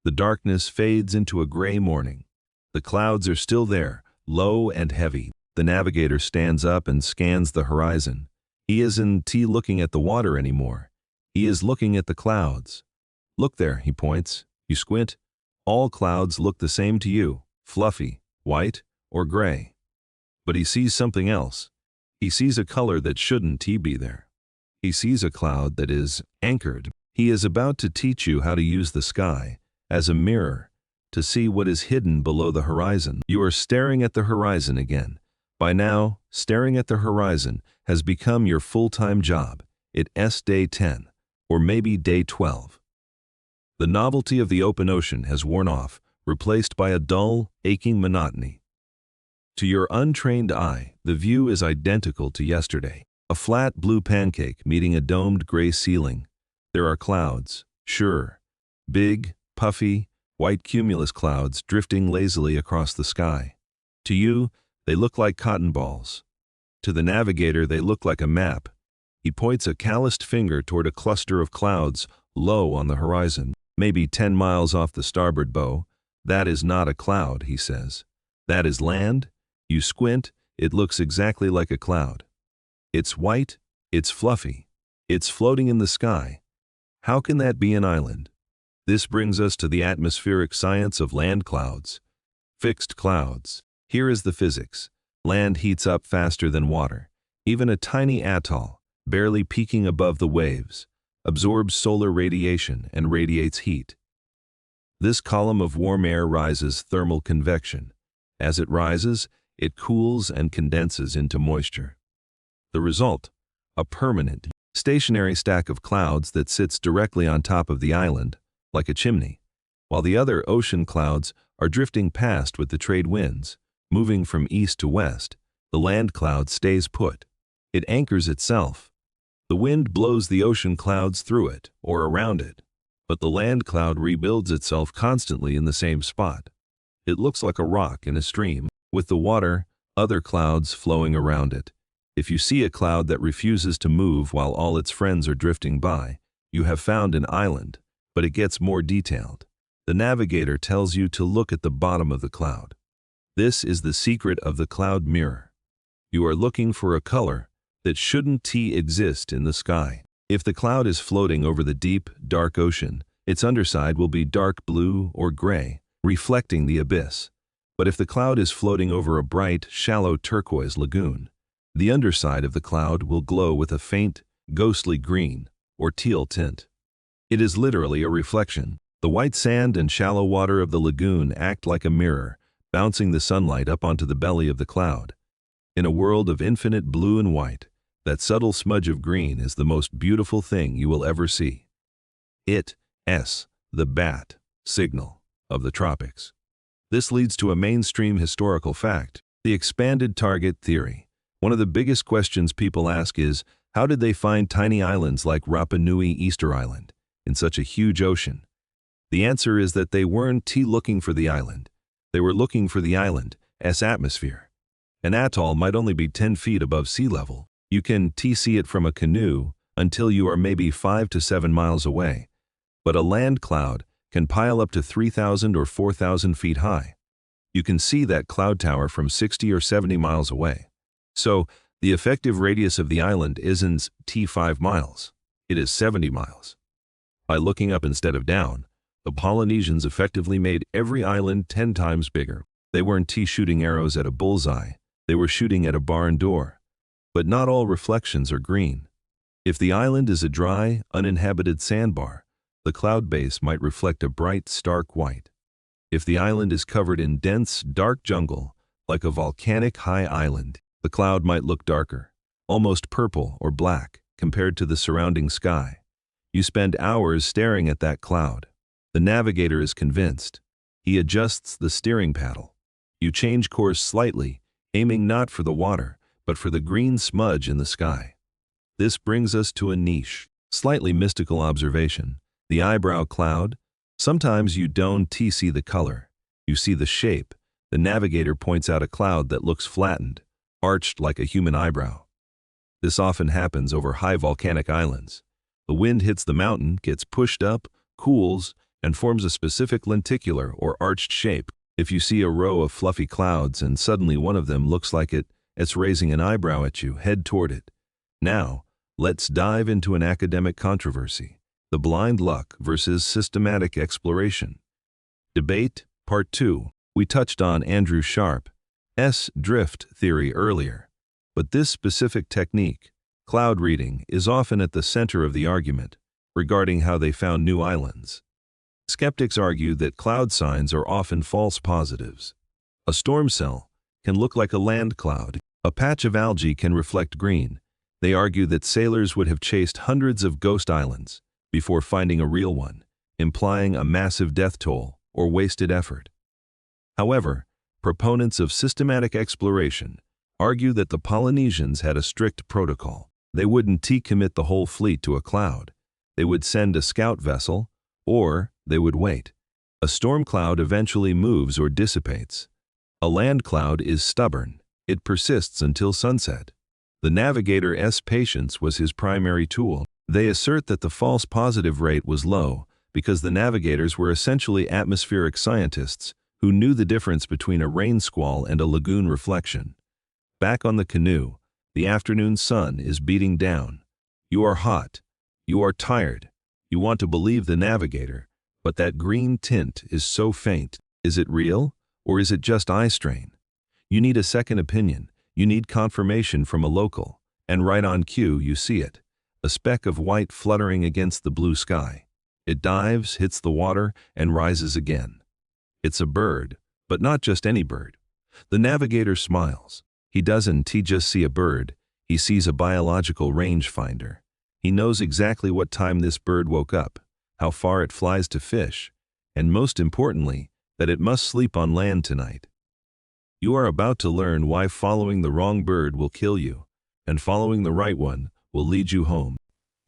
The darkness fades into a gray morning. The clouds are still there, low and heavy. The navigator stands up and scans the horizon. He isn't looking at the water anymore. He is looking at the clouds. Look there, he points. You squint. All clouds look the same to you, fluffy, white, or gray. But he sees something else. He sees a color that shouldn't be there. He sees a cloud that is anchored. He is about to teach you how to use the sky as a mirror to see what is hidden below the horizon. You are staring at the horizon again. By now, staring at the horizon has become your full-time job. It's day 10, or maybe day 12. The novelty of the open ocean has worn off, replaced by a dull, aching monotony. To your untrained eye, the view is identical to yesterday. A flat blue pancake meeting a domed gray ceiling. There are clouds, sure. Big, puffy, white cumulus clouds drifting lazily across the sky. To you, they look like cotton balls. To the navigator, they look like a map. He points a calloused finger toward a cluster of clouds low on the horizon, maybe 10 miles off the starboard bow. That is not a cloud, he says. That is land. You squint, it looks exactly like a cloud. It's white, it's fluffy, it's floating in the sky. How can that be an island? This brings us to the atmospheric science of land clouds. Fixed clouds. Here is the physics. Land heats up faster than water. Even a tiny atoll, barely peaking above the waves, absorbs solar radiation and radiates heat. This column of warm air rises thermal convection. As it rises, it cools and condenses into moisture. The result, a permanent, stationary stack of clouds that sits directly on top of the island, like a chimney, while the other ocean clouds are drifting past with the trade winds, moving from east to west. The land cloud stays put. It anchors itself. The wind blows the ocean clouds through it or around it, but the land cloud rebuilds itself constantly in the same spot. It looks like a rock in a stream, with the water, other clouds flowing around it. If you see a cloud that refuses to move while all its friends are drifting by, you have found an island, but it gets more detailed. The navigator tells you to look at the bottom of the cloud. This is the secret of the cloud mirror. You are looking for a color that shouldn't exist in the sky. If the cloud is floating over the deep, dark ocean, its underside will be dark blue or gray, reflecting the abyss. But if the cloud is floating over a bright, shallow turquoise lagoon, the underside of the cloud will glow with a faint, ghostly green or teal tint. It is literally a reflection. The white sand and shallow water of the lagoon act like a mirror, bouncing the sunlight up onto the belly of the cloud. In a world of infinite blue and white, That subtle smudge of green is the most beautiful thing you will ever see. The bat signal of the tropics. This leads to a mainstream historical fact, the expanded target theory. One of the biggest questions people ask is, how did they find tiny islands like Rapa Nui Easter Island in such a huge ocean? The answer is that they weren't looking for the island. They were looking for the island's atmosphere. An atoll might only be 10 feet above sea level. You can see it from a canoe until you are maybe 5 to 7 miles away. But a land cloud can pile up to 3,000 or 4,000 feet high. You can see that cloud tower from 60 or 70 miles away. So, the effective radius of the island isn't 5 miles. It is 70 miles. By looking up instead of down, the Polynesians effectively made every island 10 times bigger. They weren't shooting arrows at a bullseye. They were shooting at a barn door. But not all reflections are green. If the island is a dry, uninhabited sandbar, the cloud base might reflect a bright, stark white. If the island is covered in dense, dark jungle, like a volcanic high island, the cloud might look darker, almost purple or black, compared to the surrounding sky. You spend hours staring at that cloud. The navigator is convinced. He adjusts the steering paddle. You change course slightly, aiming not for the water, but for the green smudge in the sky. This brings us to a niche, slightly mystical observation. The eyebrow cloud. Sometimes you don't see the color. You see the shape. The navigator points out a cloud that looks flattened, arched like a human eyebrow. This often happens over high volcanic islands. The wind hits the mountain, gets pushed up, cools, and forms a specific lenticular or arched shape. If you see a row of fluffy clouds and suddenly one of them looks like it's raising an eyebrow at you, head toward it. Now, let's dive into an academic controversy. The blind luck versus systematic exploration. Debate, Part 2. We touched on Andrew Sharp's drift theory earlier, but this specific technique, cloud reading, is often at the center of the argument regarding how they found new islands. Skeptics argue that cloud signs are often false positives. A storm cell can look like a land cloud. A patch of algae can reflect green. They argue that sailors would have chased hundreds of ghost islands before finding a real one, implying a massive death toll or wasted effort. However, proponents of systematic exploration argue that the Polynesians had a strict protocol. They wouldn't commit the whole fleet to a cloud. They would send a scout vessel, or they would wait. A storm cloud eventually moves or dissipates. A land cloud is stubborn. It persists until sunset. The navigator's patience was his primary tool. They assert that the false positive rate was low because the navigators were essentially atmospheric scientists who knew the difference between a rain squall and a lagoon reflection. Back on the canoe, the afternoon sun is beating down. You are hot. You are tired. You want to believe the navigator, but that green tint is so faint. Is it real, or is it just eye strain? You need a second opinion. You need confirmation from a local, and right on cue you see it. A speck of white fluttering against the blue sky. It dives, hits the water, and rises again. It's a bird, but not just any bird. The navigator smiles. He doesn't just see a bird, he sees a biological rangefinder. He knows exactly what time this bird woke up, how far it flies to fish, and most importantly, that it must sleep on land tonight. You are about to learn why following the wrong bird will kill you, and following the right one will lead you home.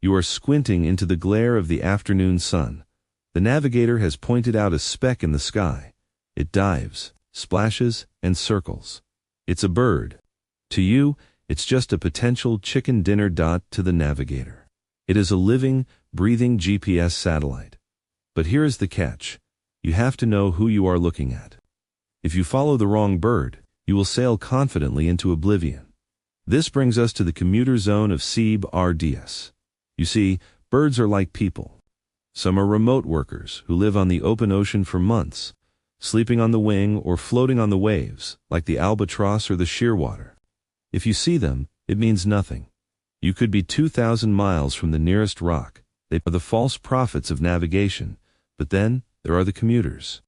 You are squinting into the glare of the afternoon sun. The navigator has pointed out a speck in the sky. It dives, splashes, and circles. It's a bird. To you, it's just a potential chicken dinner dot to the navigator. It is a living, breathing GPS satellite. But here is the catch. You have to know who you are looking at. If you follow the wrong bird, you will sail confidently into oblivion. This brings us to the commuter zone of CBRDS. You see, birds are like people. Some are remote workers who live on the open ocean for months, sleeping on the wing or floating on the waves, like the albatross or the shearwater. If you see them, it means nothing. You could be 2,000 miles from the nearest rock. They are the false prophets of navigation, but then there are the commuters.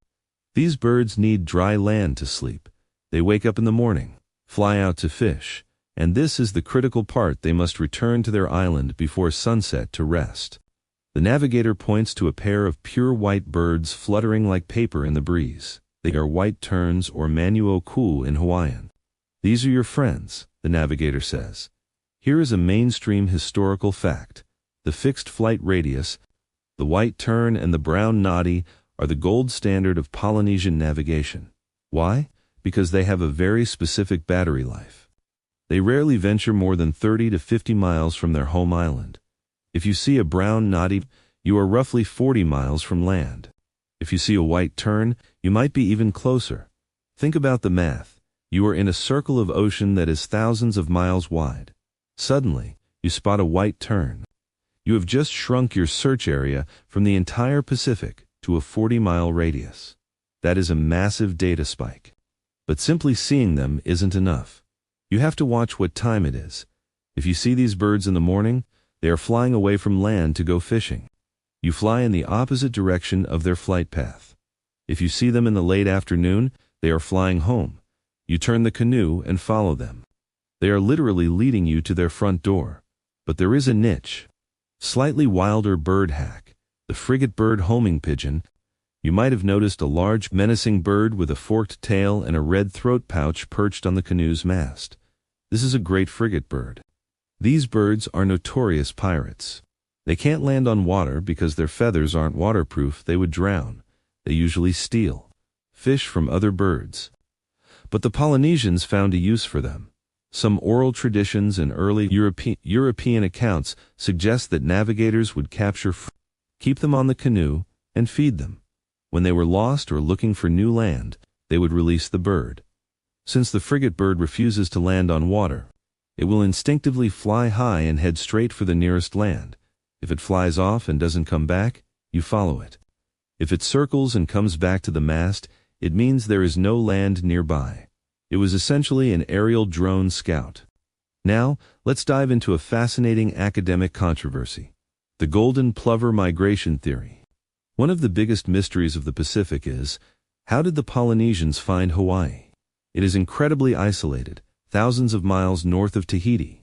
These birds need dry land to sleep. They wake up in the morning, fly out to fish, And this is the critical part: they must return to their island before sunset to rest. The navigator points to a pair of pure white birds fluttering like paper in the breeze. They are white terns, or manuo kū in Hawaiian. These are your friends, the navigator says. Here is a mainstream historical fact. The fixed flight radius, the white tern and the brown noddy, are the gold standard of Polynesian navigation. Why? Because they have a very specific battery life. They rarely venture more than 30 to 50 miles from their home island. If you see a brown noddy, you are roughly 40 miles from land. If you see a white tern, you might be even closer. Think about the math. You are in a circle of ocean that is thousands of miles wide. Suddenly, you spot a white tern. You have just shrunk your search area from the entire Pacific to a 40-mile radius. That is a massive data spike. But simply seeing them isn't enough. You have to watch what time it is. If you see these birds in the morning, they are flying away from land to go fishing. You fly in the opposite direction of their flight path. If you see them in the late afternoon, they are flying home. You turn the canoe and follow them. They are literally leading you to their front door. But there is a niche. Slightly wilder bird hack, the frigate bird homing pigeon. You might have noticed a large, menacing bird with a forked tail and a red throat pouch perched on the canoe's mast. This is a great frigate bird. These birds are notorious pirates. They can't land on water because their feathers aren't waterproof. They would drown. They usually steal fish from other birds. But the Polynesians found a use for them. Some oral traditions and early European accounts suggest that navigators would capture, keep them on the canoe, and feed them. When they were lost or looking for new land, they would release the bird. Since the frigate bird refuses to land on water, it will instinctively fly high and head straight for the nearest land. If it flies off and doesn't come back, you follow it. If it circles and comes back to the mast, it means there is no land nearby. It was essentially an aerial drone scout. Now, let's dive into a fascinating academic controversy: the golden plover migration theory. One of the biggest mysteries of the Pacific is, how did the Polynesians find Hawaii? It is incredibly isolated, thousands of miles north of Tahiti.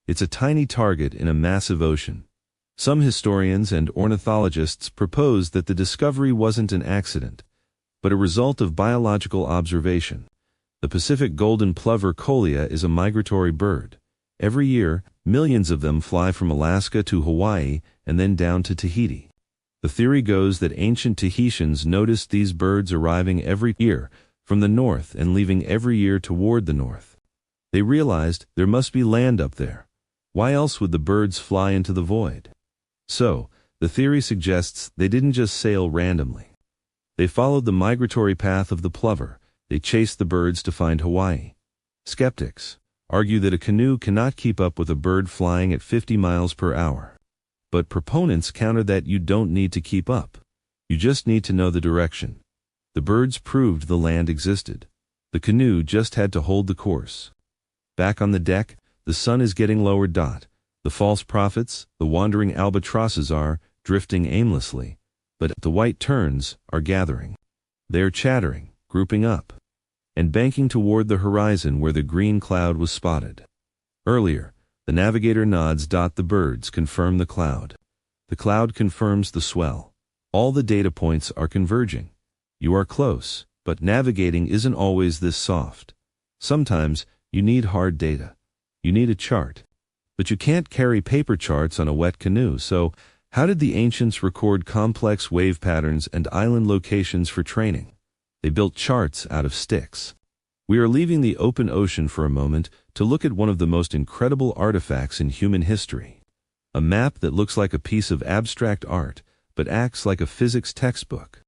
It's a tiny target in a massive ocean. Some historians and ornithologists propose that the discovery wasn't an accident, but a result of biological observation. The Pacific golden plover collia is a migratory bird. Every year, millions of them fly from Alaska to Hawaii and then down to Tahiti. The theory goes that ancient Tahitians noticed these birds arriving every year from the north and leaving every year toward the north. They realized there must be land up there. Why else would the birds fly into the void? So, the theory suggests they didn't just sail randomly. They followed the migratory path of the plover. They chased the birds to find Hawaii. Skeptics argue that a canoe cannot keep up with a bird flying at 50 miles per hour. But proponents counter that you don't need to keep up. You just need to know the direction. The birds proved the land existed. The canoe just had to hold the course. Back on the deck, the sun is getting lower. The false prophets, the wandering albatrosses are drifting aimlessly, but the white terns are gathering. They are chattering, grouping up, and banking toward the horizon where the green cloud was spotted. Earlier, the navigator nods. The birds confirm the cloud. The cloud confirms the swell. All the data points are converging. You are close, but navigating isn't always this soft. Sometimes you need hard data. You need a chart. But you can't carry paper charts on a wet canoe, so how did the ancients record complex wave patterns and island locations for training? They built charts out of sticks. We are leaving the open ocean for a moment to look at one of the most incredible artifacts in human history. A map that looks like a piece of abstract art, but acts like a physics textbook.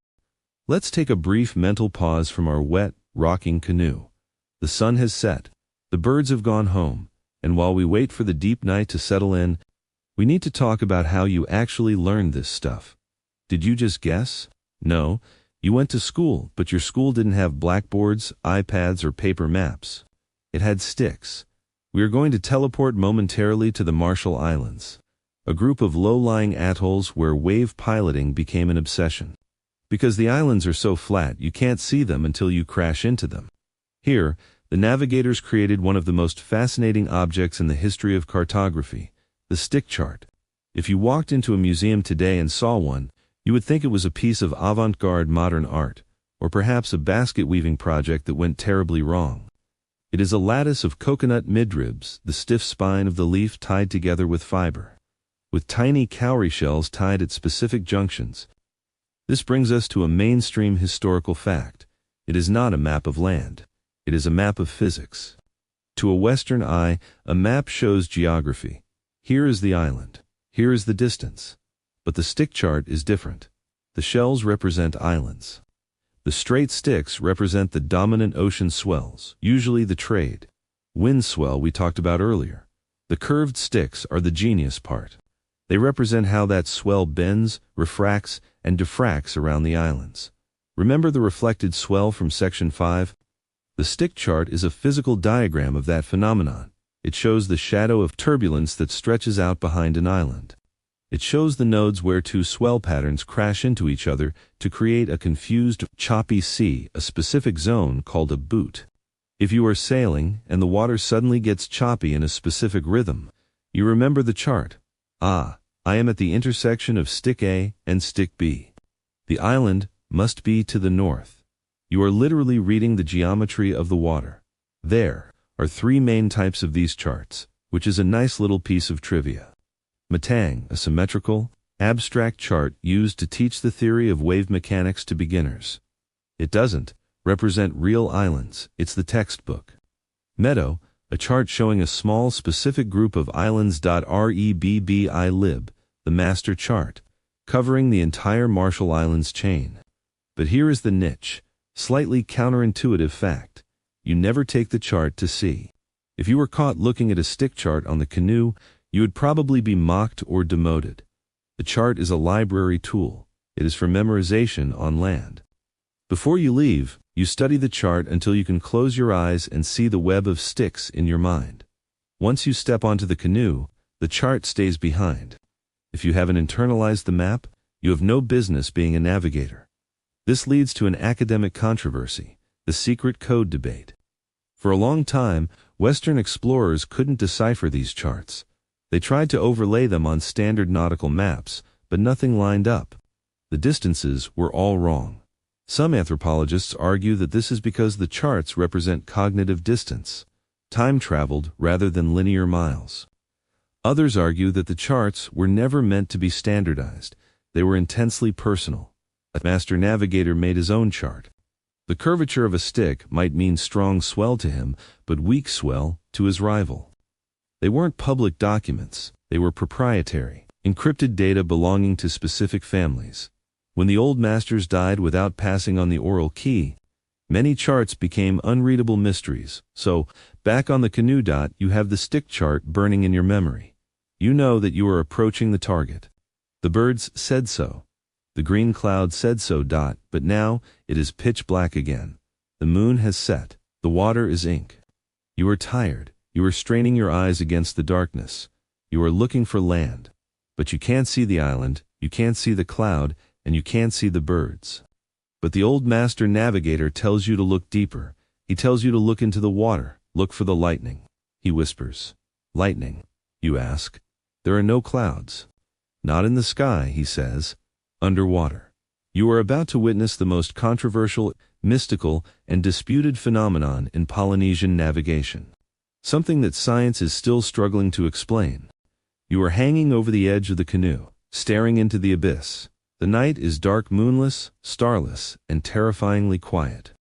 Let's take a brief mental pause from our wet, rocking canoe. The sun has set. The birds have gone home. And while we wait for the deep night to settle in, we need to talk about how you actually learned this stuff. Did you just guess? No, you went to school, but your school didn't have blackboards, iPads, or paper maps. It had sticks. We are going to teleport momentarily to the Marshall Islands, a group of low-lying atolls where wave piloting became an obsession. Because the islands are so flat, you can't see them until you crash into them. Here, the The navigators created one of the most fascinating objects in the history of cartography, the stick chart. If you walked into a museum today and saw one, you would think it was a piece of avant-garde modern art, or perhaps a basket-weaving project that went terribly wrong. It is a lattice of coconut midribs, the stiff spine of the leaf tied together with fiber, with tiny cowrie shells tied at specific junctions. This brings us to a mainstream historical fact. It is not a map of land. It is a map of physics. To a Western eye, a map shows geography. Here is the island. Here is the distance. But the stick chart is different. The shells represent islands. The straight sticks represent the dominant ocean swells, usually the trade, wind swell we talked about earlier. The curved sticks are the genius part. They represent how that swell bends, refracts, and diffracts around the islands. Remember the reflected swell from section 5? The stick chart is a physical diagram of that phenomenon. It shows the shadow of turbulence that stretches out behind an island. It shows the nodes where two swell patterns crash into each other to create a confused, choppy sea, a specific zone called a boot. If you are sailing and the water suddenly gets choppy in a specific rhythm, you remember the chart. Ah, I am at the intersection of stick A and stick B. The island must be to the north. You are literally reading the geometry of the water. There are three main types of these charts, which is a nice little piece of trivia. Matang, a symmetrical, abstract chart used to teach the theory of wave mechanics to beginners. It doesn't represent real islands, it's the textbook. Meadow, a chart showing a small specific group of islands. Rebbi the master chart, covering the entire Marshall Islands chain. But here is the niche, slightly counterintuitive fact. You never take the chart to sea. If you were caught looking at a stick chart on the canoe, you would probably be mocked or demoted. The chart is a library tool. It is for memorization on land. Before you leave, you study the chart until you can close your eyes and see the web of sticks in your mind. Once you step onto the canoe, the chart stays behind. If you haven't internalized the map, you have no business being a navigator. This leads to an academic controversy, the secret code debate. For a long time, Western explorers couldn't decipher these charts. They tried to overlay them on standard nautical maps, but nothing lined up. The distances were all wrong. Some anthropologists argue that this is because the charts represent cognitive distance, time traveled rather than linear miles. Others argue that the charts were never meant to be standardized. They were intensely personal. A master navigator made his own chart. The curvature of a stick might mean strong swell to him, but weak swell to his rival. They weren't public documents. They were proprietary, encrypted data belonging to specific families. When the old masters died without passing on the oral key, many charts became unreadable mysteries. So, back on the canoe, you have the stick chart burning in your memory. You know that you are approaching the target. The birds said so. The green cloud said so. But now, it is pitch black again. The moon has set. The water is ink. You are tired. You are straining your eyes against the darkness. You are looking for land. But you can't see the island, you can't see the cloud, and you can't see the birds. But the old master navigator tells you to look deeper. He tells you to look into the water. Look for the lightning. He whispers. Lightning, you ask. There are no clouds. Not in the sky, he says. Underwater. You are about to witness the most controversial, mystical, and disputed phenomenon in Polynesian navigation. Something that science is still struggling to explain. You are hanging over the edge of the canoe, staring into the abyss. The night is dark, moonless, starless, and terrifyingly quiet.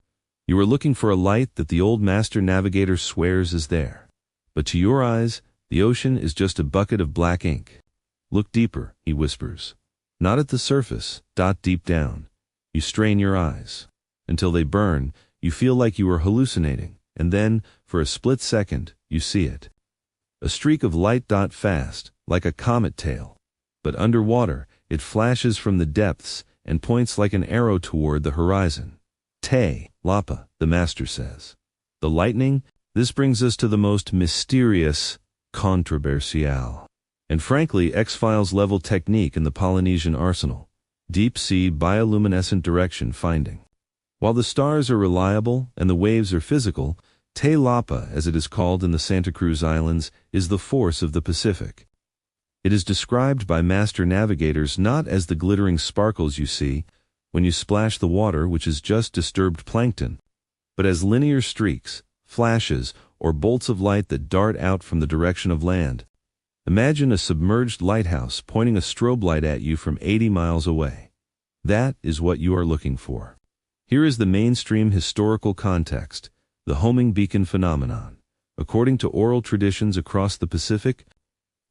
You are looking for a light that the old master navigator swears is there. But to your eyes, the ocean is just a bucket of black ink. Look deeper, he whispers. Not at the surface, deep down. You strain your eyes. Until they burn, you feel like you are hallucinating, and then, for a split second, you see it. A streak of light, fast, like a comet tail. But underwater, it flashes from the depths and points like an arrow toward the horizon. Te, Lapa, the master says. The lightning, this brings us to the most mysterious, controversial, and frankly X-Files level technique in the Polynesian arsenal. Deep-sea bioluminescent direction finding. While the stars are reliable and the waves are physical, Te Lapa, as it is called in the Santa Cruz Islands, is the force of the Pacific. It is described by master navigators not as the glittering sparkles you see when you splash the water, which is just disturbed plankton, but as linear streaks, flashes, or bolts of light that dart out from the direction of land. Imagine a submerged lighthouse pointing a strobe light at you from 80 miles away. That is what you are looking for. Here is the mainstream historical context, the homing beacon phenomenon. According to oral traditions across the Pacific,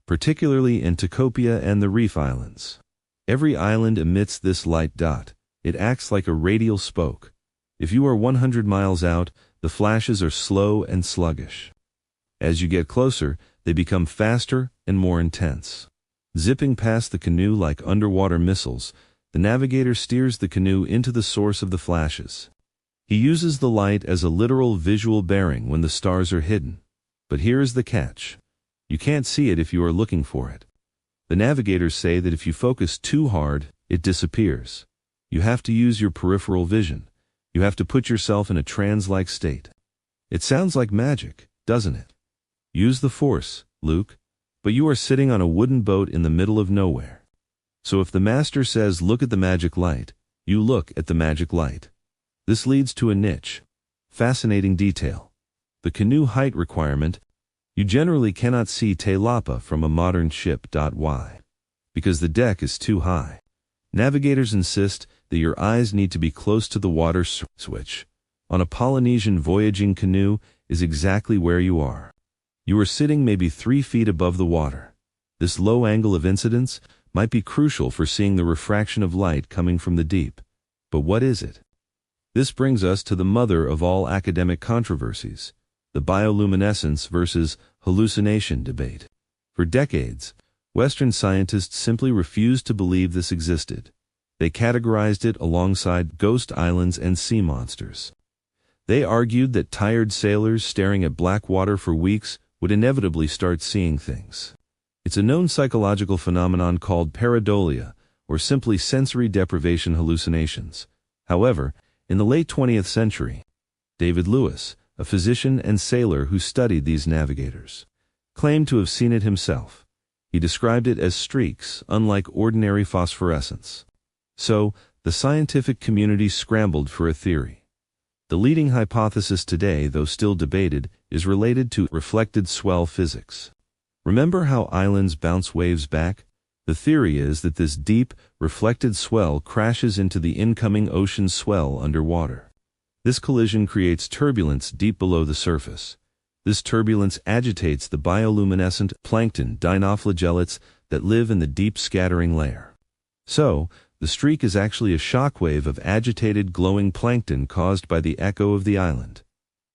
particularly in Tacopia and the Reef Islands, every island emits this light dot. It acts like a radial spoke. If you are 100 miles out, the flashes are slow and sluggish. As you get closer, they become faster and more intense. Zipping past the canoe like underwater missiles, the navigator steers the canoe into the source of the flashes. He uses the light as a literal visual bearing when the stars are hidden. But here is the catch. You can't see it if you are looking for it. The navigators say that if you focus too hard, it disappears. You have to use your peripheral vision. You have to put yourself in a trance-like state. It sounds like magic, doesn't it? Use the force, Luke. But you are sitting on a wooden boat in the middle of nowhere. So if the master says look at the magic light, you look at the magic light. This leads to a niche. Fascinating detail. The canoe height requirement. You generally cannot see Te Lapa from a modern ship. Why? Because the deck is too high. Navigators insist that your eyes need to be close to the water switch. On a Polynesian voyaging canoe is exactly where you are. You are sitting maybe 3 feet above the water. This low angle of incidence might be crucial for seeing the refraction of light coming from the deep. But what is it? This brings us to the mother of all academic controversies, the bioluminescence versus hallucination debate. For decades, Western scientists simply refused to believe this existed. They categorized it alongside ghost islands and sea monsters. They argued that tired sailors staring at black water for weeks would inevitably start seeing things. It's a known psychological phenomenon called pareidolia, or simply sensory deprivation hallucinations. However, in the late 20th century, David Lewis, a physician and sailor who studied these navigators, claimed to have seen it himself. He described it as streaks, unlike ordinary phosphorescence. So, the scientific community scrambled for a theory. The leading hypothesis today, though still debated, is related to reflected swell physics. Remember how islands bounce waves back? The theory is that this deep, reflected swell crashes into the incoming ocean swell underwater. This collision creates turbulence deep below the surface. This turbulence agitates the bioluminescent plankton dinoflagellates that live in the deep scattering layer. So, the streak is actually a shockwave of agitated glowing plankton caused by the echo of the island.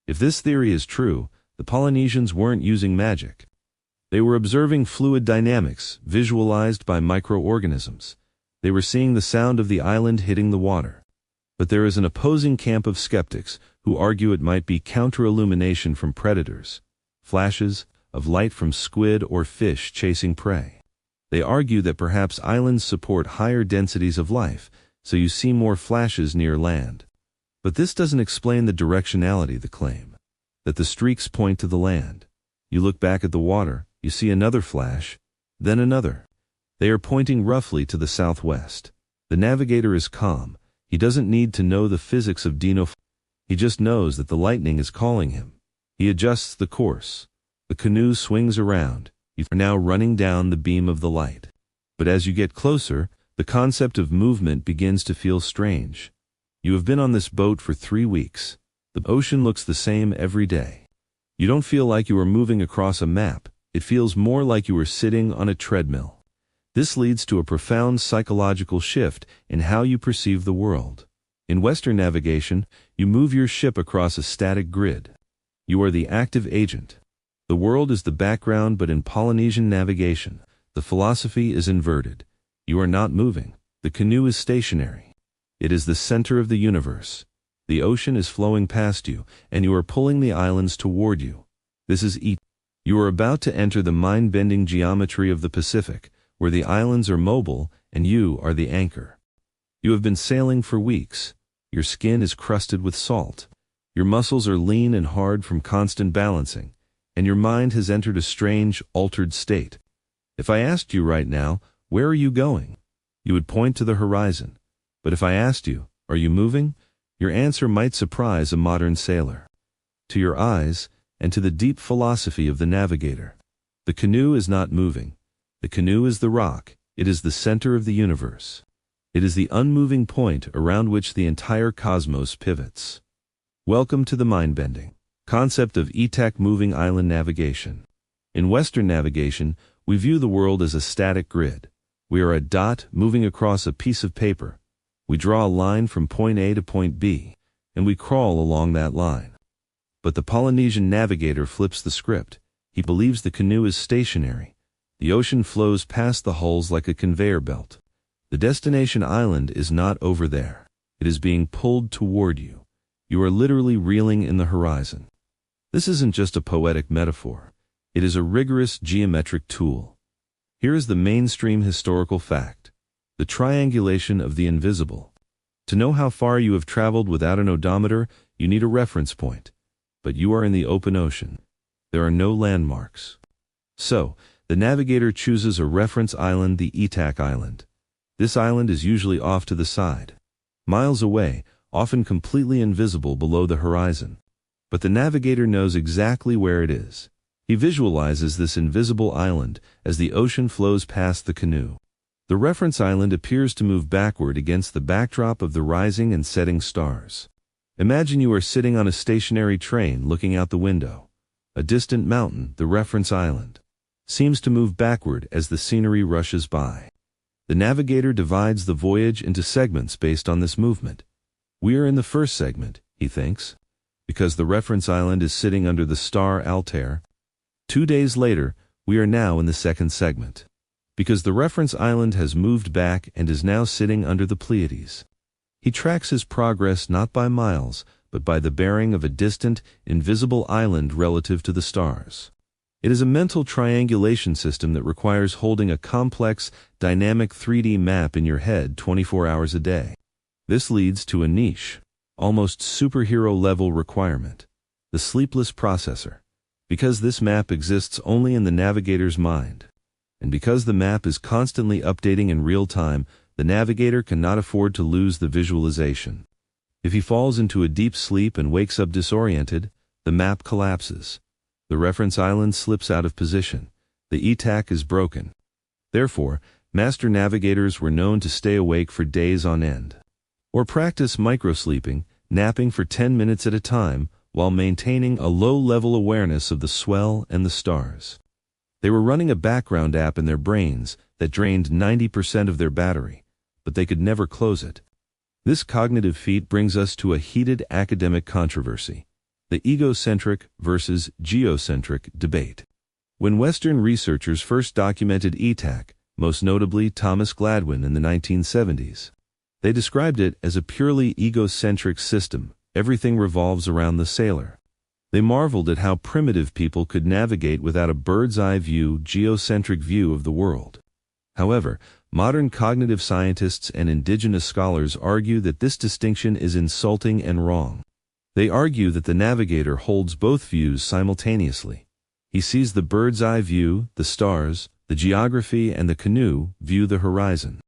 If this theory is true, the Polynesians weren't using magic. They were observing fluid dynamics, visualized by microorganisms. They were seeing the sound of the island hitting the water. But there is an opposing camp of skeptics who argue it might be counter-illumination from predators, flashes of light from squid or fish chasing prey. They argue that perhaps islands support higher densities of life, so you see more flashes near land. But this doesn't explain the directionality of the claim, that the streaks point to the land. You look back at the water, you see another flash, then another. They are pointing roughly to the southwest. The navigator is calm. He doesn't need to know the physics of dinoflagellations. He just knows that the lightning is calling him. He adjusts the course. The canoe swings around. You are now running down the beam of the light. But as you get closer, the concept of movement begins to feel strange. You have been on this boat for 3 weeks. The ocean looks the same every day. You don't feel like you are moving across a map. It feels more like you are sitting on a treadmill. This leads to a profound psychological shift in how you perceive the world. In Western navigation, you move your ship across a static grid. You are the active agent. The world is the background, but in Polynesian navigation, the philosophy is inverted. You are not moving. The canoe is stationary. It is the center of the universe. The ocean is flowing past you, and you are pulling the islands toward you. This is it. You are about to enter the mind-bending geometry of the Pacific, where the islands are mobile and you are the anchor. You have been sailing for weeks. Your skin is crusted with salt. Your muscles are lean and hard from constant balancing, and your mind has entered a strange, altered state. If I asked you right now, where are you going? You would point to the horizon. But if I asked you, are you moving? Your answer might surprise a modern sailor. To your eyes, and to the deep philosophy of the navigator, the canoe is not moving. The canoe is the rock. It is the center of the universe. It is the unmoving point around which the entire cosmos pivots. Welcome to the mind-bending concept of ETAC moving island navigation. In Western navigation, we view the world as a static grid. We are a dot moving across a piece of paper. We draw a line from point A to point B, and we crawl along that line. But the Polynesian navigator flips the script. He believes the canoe is stationary. The ocean flows past the hulls like a conveyor belt. The destination island is not over there. It is being pulled toward you. You are literally reeling in the horizon. This isn't just a poetic metaphor. It is a rigorous geometric tool. Here is the mainstream historical fact: the triangulation of the invisible. To know how far you have traveled without an odometer, you need a reference point. But you are in the open ocean. There are no landmarks. So, the navigator chooses a reference island, the ETAC island. This island is usually off to the side, miles away, often completely invisible below the horizon. But the navigator knows exactly where it is. He visualizes this invisible island as the ocean flows past the canoe. The reference island appears to move backward against the backdrop of the rising and setting stars. Imagine you are sitting on a stationary train looking out the window. A distant mountain, the reference island, seems to move backward as the scenery rushes by. The navigator divides the voyage into segments based on this movement. We are in the first segment, he thinks, because the reference island is sitting under the star Altair. 2 days later, we are now in the second segment, because the reference island has moved back and is now sitting under the Pleiades. He tracks his progress not by miles, but by the bearing of a distant, invisible island relative to the stars. It is a mental triangulation system that requires holding a complex, dynamic 3D map in your head 24 hours a day. This leads to a niche, almost superhero-level requirement: the sleepless processor. Because this map exists only in the navigator's mind, and because the map is constantly updating in real time, the navigator cannot afford to lose the visualization. If he falls into a deep sleep and wakes up disoriented, the map collapses. The reference island slips out of position. The ETAC is broken. Therefore, master navigators were known to stay awake for days on end, or practice microsleeping, napping for 10 minutes at a time, while maintaining a low-level awareness of the swell and the stars. They were running a background app in their brains that drained 90% of their battery, but they could never close it. This cognitive feat brings us to a heated academic controversy: the egocentric versus geocentric debate. When Western researchers first documented ETAC, most notably Thomas Gladwin in the 1970s, they described it as a purely egocentric system. Everything revolves around the sailor. They marveled at how primitive people could navigate without a bird's-eye view, geocentric view of the world. However, modern cognitive scientists and indigenous scholars argue that this distinction is insulting and wrong. They argue that the navigator holds both views simultaneously. He sees the bird's-eye view, the stars, the geography, and the canoe view the horizon.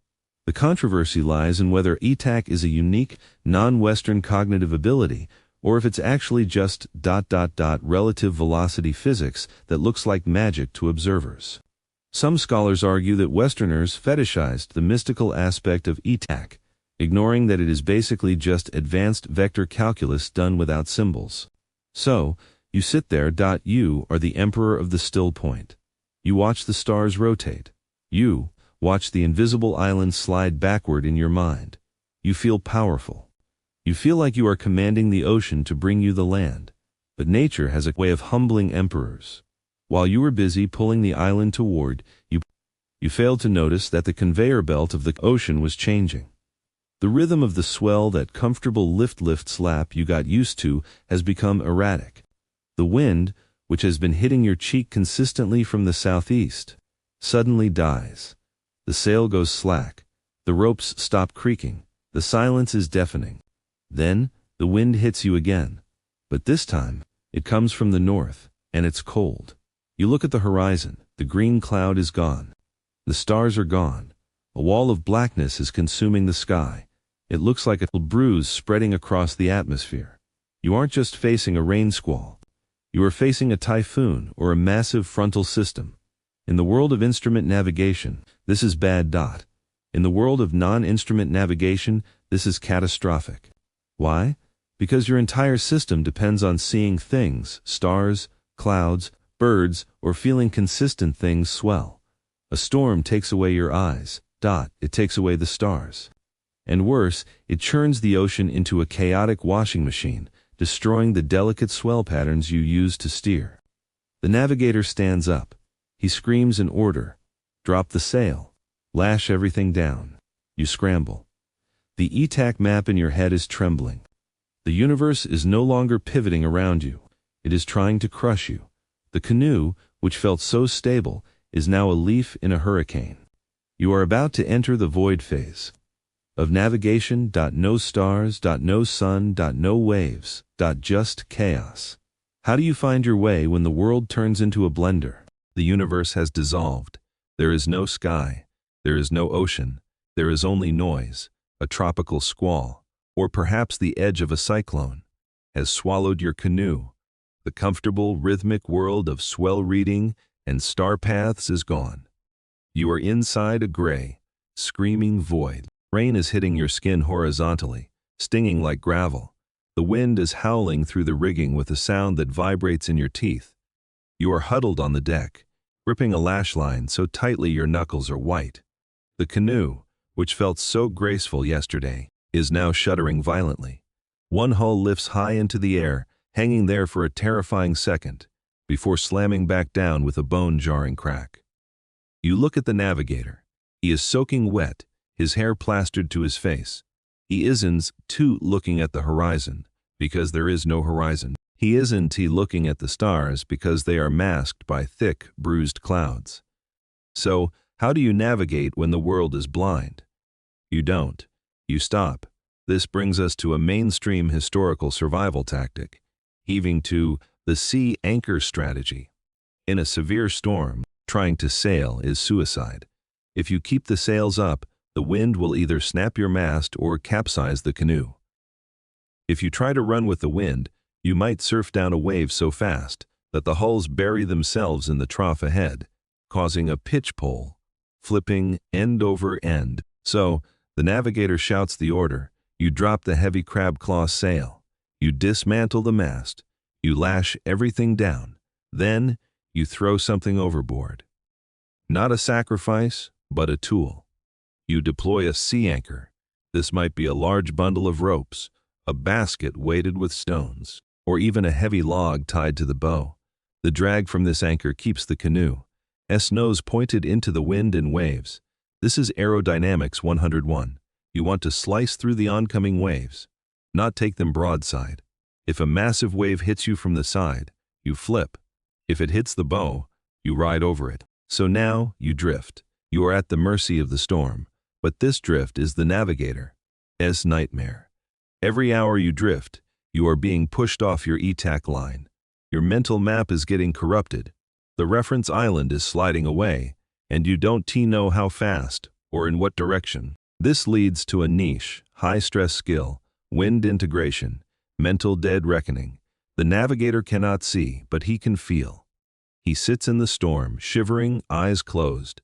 The controversy lies in whether ETAC is a unique, non-Western cognitive ability, or if it's actually just ... relative velocity physics that looks like magic to observers. Some scholars argue that Westerners fetishized the mystical aspect of ETAC, ignoring that it is basically just advanced vector calculus done without symbols. So, you sit there. You are the emperor of the still point. You watch the stars rotate. You watch the invisible island slide backward in your mind. You feel powerful. You feel like you are commanding the ocean to bring you the land. But nature has a way of humbling emperors. While you were busy pulling the island toward you, you failed to notice that the conveyor belt of the ocean was changing. The rhythm of the swell, that comfortable lift-slap you got used to, has become erratic. The wind, which has been hitting your cheek consistently from the southeast, suddenly dies. The sail goes slack. The ropes stop creaking. The silence is deafening. Then, the wind hits you again. But this time, it comes from the north, and it's cold. You look at the horizon, the green cloud is gone. The stars are gone. A wall of blackness is consuming the sky. It looks like a bruise spreading across the atmosphere. You aren't just facing a rain squall. You are facing a typhoon or a massive frontal system. In the world of instrument navigation, this is bad. In the world of non-instrument navigation, this is catastrophic. Why? Because your entire system depends on seeing things, stars, clouds, birds, or feeling consistent things swell. A storm takes away your eyes. It takes away the stars. And worse, it churns the ocean into a chaotic washing machine, destroying the delicate swell patterns you use to steer. The navigator stands up. He screams an order. Drop the sail. Lash everything down. You scramble. The ETAC map in your head is trembling. The universe is no longer pivoting around you. It is trying to crush you. The canoe, which felt so stable, is now a leaf in a hurricane. You are about to enter the void phase of navigation. No stars, no sun, no waves, just chaos. How do you find your way when the world turns into a blender? The universe has dissolved. There is no sky. There is no ocean. There is only noise. A tropical squall, or perhaps the edge of a cyclone, has swallowed your canoe. The comfortable, rhythmic world of swell reading and star paths is gone. You are inside a gray, screaming void. Rain is hitting your skin horizontally, stinging like gravel. The wind is howling through the rigging with a sound that vibrates in your teeth. You are huddled on the deck, gripping a lash line so tightly your knuckles are white. The canoe, which felt so graceful yesterday, is now shuddering violently. One hull lifts high into the air, hanging there for a terrifying second, before slamming back down with a bone-jarring crack. You look at the navigator. He is soaking wet, his hair plastered to his face. He isn't looking at the horizon, because there is no horizon. He isn't looking at the stars because they are masked by thick, bruised clouds. So, how do you navigate when the world is blind? You don't. You stop. This brings us to a mainstream historical survival tactic, heaving to the sea anchor strategy. In a severe storm, trying to sail is suicide. If you keep the sails up, the wind will either snap your mast or capsize the canoe. If you try to run with the wind, you might surf down a wave so fast that the hulls bury themselves in the trough ahead, causing a pitch pole, flipping end over end. So, the navigator shouts the order. You drop the heavy crab claw sail. You dismantle the mast. You lash everything down. Then, you throw something overboard. Not a sacrifice, but a tool. You deploy a sea anchor. This might be a large bundle of ropes, a basket weighted with stones, or even a heavy log tied to the bow. The drag from this anchor keeps the canoe's nose pointed into the wind and waves. This is aerodynamics 101. You want to slice through the oncoming waves, not take them broadside. If a massive wave hits you from the side, you flip. If it hits the bow, you ride over it. So now, you drift. You are at the mercy of the storm. But this drift is the navigator's nightmare. Every hour you drift, you are being pushed off your ETAC line. Your mental map is getting corrupted. The reference island is sliding away, and you don't know how fast or in what direction. This leads to a niche, high-stress skill, wind integration, mental dead reckoning. The navigator cannot see, but he can feel. He sits in the storm, shivering, eyes closed.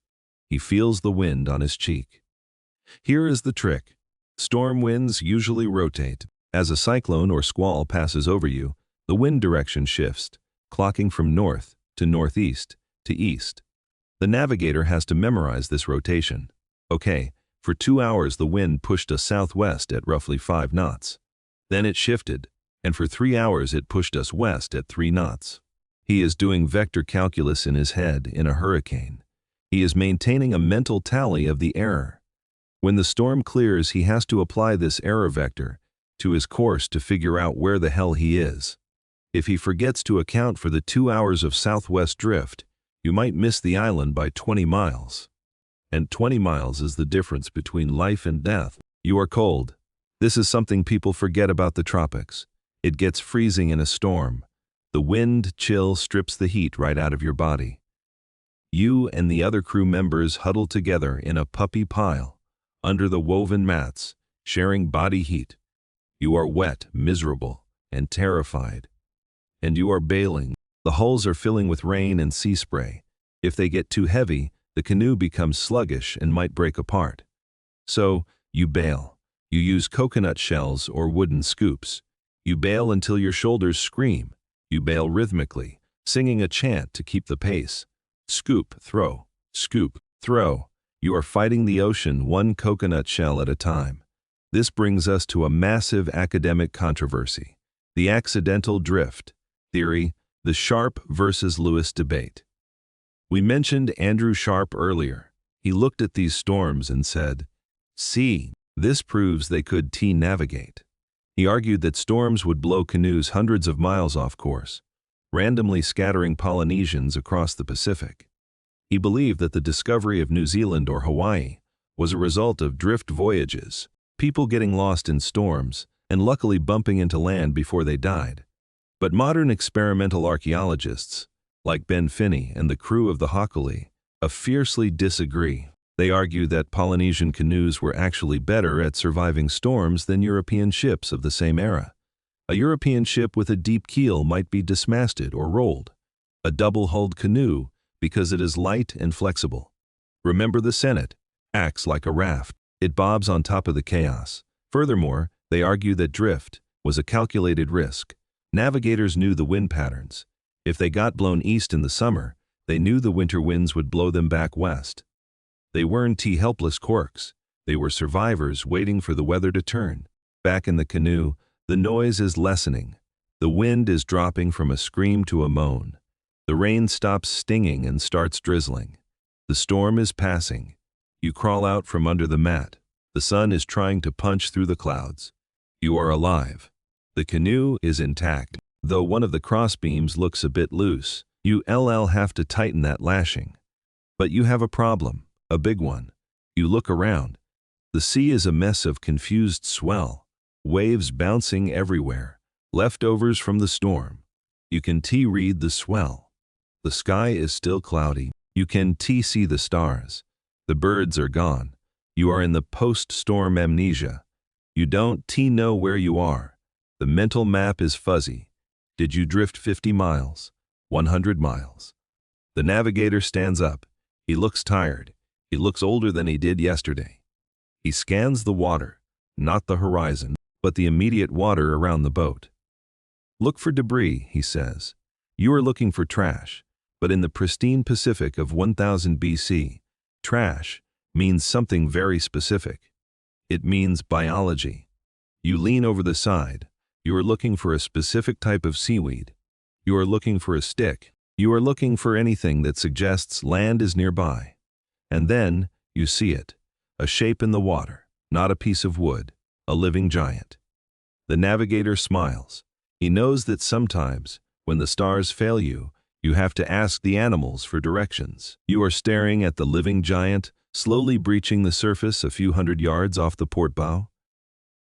He feels the wind on his cheek. Here is the trick. Storm winds usually rotate. As a cyclone or squall passes over you, the wind direction shifts, clocking from north to northeast to east. The navigator has to memorize this rotation. Okay, for 2 hours the wind pushed us southwest at roughly 5 knots. Then it shifted, and for 3 hours it pushed us west at 3 knots. He is doing vector calculus in his head in a hurricane. He is maintaining a mental tally of the error. When the storm clears, he has to apply this error vector to his course to figure out where the hell he is. If he forgets to account for the 2 hours of southwest drift, you might miss the island by 20 miles. And 20 miles is the difference between life and death. You are cold. This is something people forget about the tropics. It gets freezing in a storm. The wind chill strips the heat right out of your body. You and the other crew members huddle together in a puppy pile, under the woven mats, sharing body heat. You are wet, miserable, and terrified. And you are bailing. The hulls are filling with rain and sea spray. If they get too heavy, the canoe becomes sluggish and might break apart. So, you bail. You use coconut shells or wooden scoops. You bail until your shoulders scream. You bail rhythmically, singing a chant to keep the pace. Scoop, throw. Scoop, throw. You are fighting the ocean one coconut shell at a time. This brings us to a massive academic controversy. The accidental drift theory, the Sharp versus Lewis debate. We mentioned Andrew Sharp earlier. He looked at these storms and said, "See, this proves they could navigate." He argued that storms would blow canoes hundreds of miles off course, randomly scattering Polynesians across the Pacific. He believed that the discovery of New Zealand or Hawaii was a result of drift voyages, people getting lost in storms, and luckily bumping into land before they died. But modern experimental archaeologists, like Ben Finney and the crew of the Hockley, fiercely disagree. They argue that Polynesian canoes were actually better at surviving storms than European ships of the same era. A European ship with a deep keel might be dismasted or rolled. A double-hulled canoe, because it is light and flexible. Remember the Senate, acts like a raft. It bobs on top of the chaos. Furthermore, they argue that drift was a calculated risk. Navigators knew the wind patterns. If they got blown east in the summer, they knew the winter winds would blow them back west. They weren't helpless corks. They were survivors waiting for the weather to turn. Back in the canoe, the noise is lessening. The wind is dropping from a scream to a moan. The rain stops stinging and starts drizzling. The storm is passing. You crawl out from under the mat. The sun is trying to punch through the clouds. You are alive. The canoe is intact. Though one of the crossbeams looks a bit loose, you have to tighten that lashing. But you have a problem, a big one. You look around. The sea is a mess of confused swell, waves bouncing everywhere, leftovers from the storm. You can read the swell. The sky is still cloudy. You can see the stars. The birds are gone. You are in the post-storm amnesia. You don't know where you are. The mental map is fuzzy. Did you drift 50 miles? 100 miles? The navigator stands up. He looks tired. He looks older than he did yesterday. He scans the water, not the horizon, but the immediate water around the boat. Look for debris, he says. You are looking for trash, but in the pristine Pacific of 1000 BC, trash means something very specific. It means biology. You lean over the side. You are looking for a specific type of seaweed. You are looking for a stick. You are looking for anything that suggests land is nearby. And then, you see it. A shape in the water, not a piece of wood, a living giant. The navigator smiles. He knows that sometimes, when the stars fail you, you have to ask the animals for directions. You are staring at the living giant, slowly breaching the surface a few hundred yards off the port bow.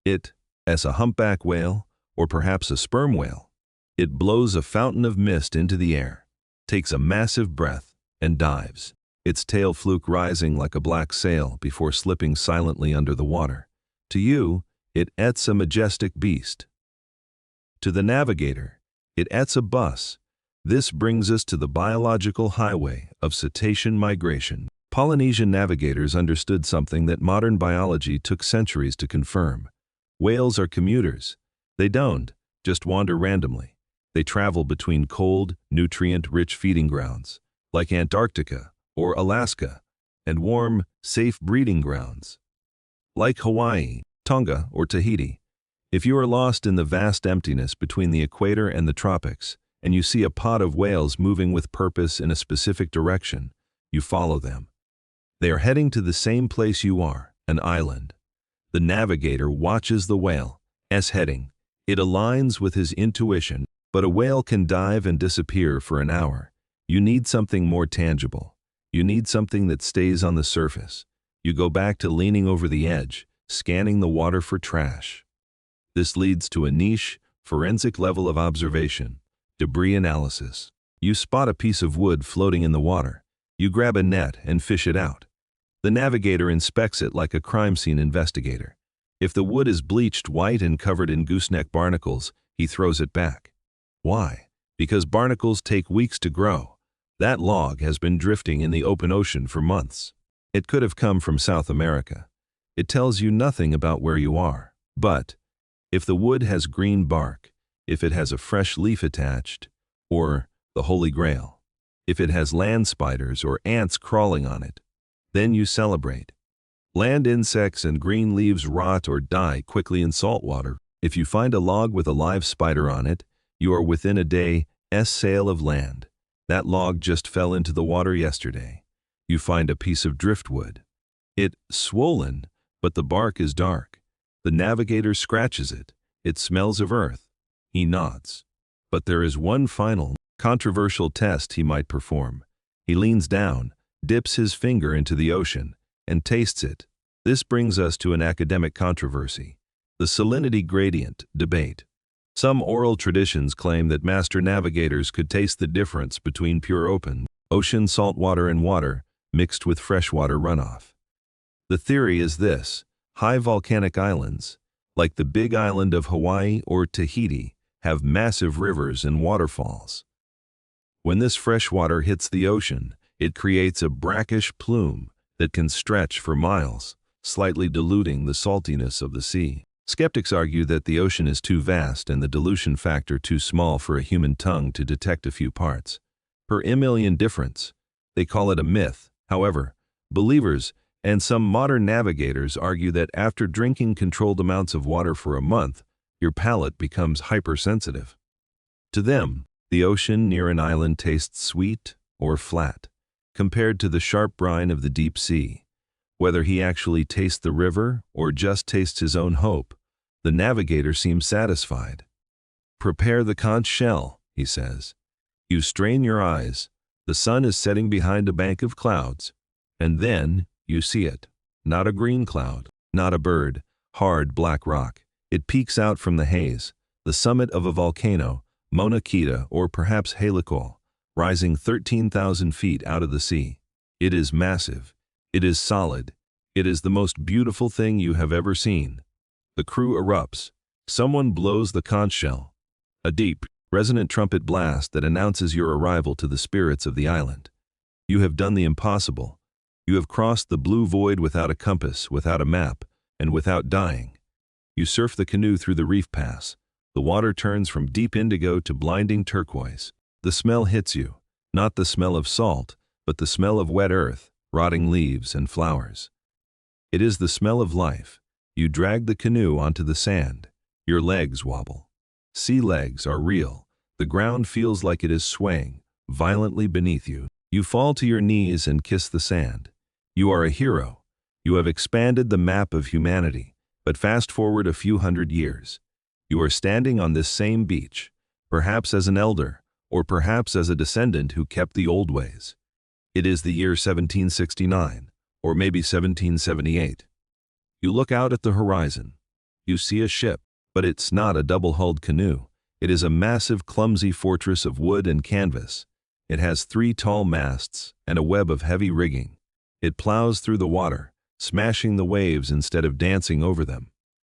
It, as a humpback whale, or perhaps a sperm whale, it blows a fountain of mist into the air, takes a massive breath, and dives, its tail fluke rising like a black sail before slipping silently under the water. To you, it's a majestic beast. To the navigator, it's a bus. This brings us to the biological highway of cetacean migration. Polynesian navigators understood something that modern biology took centuries to confirm. Whales are commuters. They don't just wander randomly. They travel between cold, nutrient-rich feeding grounds, like Antarctica or Alaska, and warm, safe breeding grounds, like Hawaii, Tonga, or Tahiti. If you are lost in the vast emptiness between the equator and the tropics, and you see a pod of whales moving with purpose in a specific direction, you follow them. They are heading to the same place you are, an island. The navigator watches the whale's heading. It aligns with his intuition, but a whale can dive and disappear for an hour. You need something more tangible. You need something that stays on the surface. You go back to leaning over the edge, scanning the water for trash. This leads to a niche Forensic level of observation. Debris analysis. You spot a piece of wood floating in the water. You grab a net and fish it out. The navigator inspects it like a crime scene investigator. If the wood is bleached white and covered in gooseneck barnacles, he throws it back. Why? Because barnacles take weeks to grow. That log has been drifting in the open ocean for months. It could have come from South America. It tells you nothing about where you are. But if the wood has green bark, if it has a fresh leaf attached, or the Holy Grail, if it has land spiders or ants crawling on it, then you celebrate. Land insects and green leaves rot or die quickly in salt water. If you find a log with a live spider on it, you are within a day's sail of land. That log just fell into the water yesterday. You find a piece of driftwood. It's swollen, but the bark is dark. The navigator scratches it. It smells of earth. He nods. But there is one final, controversial test he might perform. He leans down, dips his finger into the ocean, and tastes it. This brings us to an academic controversy. The salinity gradient debate. Some oral traditions claim that master navigators could taste the difference between pure open ocean salt water and water mixed with freshwater runoff. The theory is this: high volcanic islands, like the Big Island of Hawaii or Tahiti, have massive rivers and waterfalls. When this fresh water hits the ocean, it creates a brackish plume that can stretch for miles, slightly diluting the saltiness of the sea. Skeptics argue that the ocean is too vast and the dilution factor too small for a human tongue to detect a few parts per million difference. They call it a myth. However, believers and some modern navigators argue that after drinking controlled amounts of water for a month, your palate becomes hypersensitive. To them, the ocean near an island tastes sweet or flat, compared to the sharp brine of the deep sea. Whether he actually tastes the river or just tastes his own hope, the navigator seems satisfied. Prepare the conch shell, he says. You strain your eyes. The sun is setting behind a bank of clouds. And then you see it. Not a green cloud, not a bird, hard black rock. It peeks out from the haze, the summit of a volcano, Mauna Kea or perhaps Helicol, rising 13,000 feet out of the sea. It is massive. It is solid. It is the most beautiful thing you have ever seen. The crew erupts. Someone blows the conch shell. A deep, resonant trumpet blast that announces your arrival to the spirits of the island. You have done the impossible. You have crossed the blue void without a compass, without a map, and without dying. You surf the canoe through the reef pass. The water turns from deep indigo to blinding turquoise. The smell hits you. Not the smell of salt, but the smell of wet earth, rotting leaves and flowers. It is the smell of life. You drag the canoe onto the sand. Your legs wobble. Sea legs are real. The ground feels like it is swaying violently beneath you. You fall to your knees and kiss the sand. You are a hero. You have expanded the map of humanity. But fast forward a few hundred years. You are standing on this same beach, perhaps as an elder, or perhaps as a descendant who kept the old ways. It is the year 1769, or maybe 1778. You look out at the horizon. You see a ship, but it's not a double-hulled canoe. It is a massive, clumsy fortress of wood and canvas. It has 3 tall masts and a web of heavy rigging. It plows through the water, smashing the waves instead of dancing over them.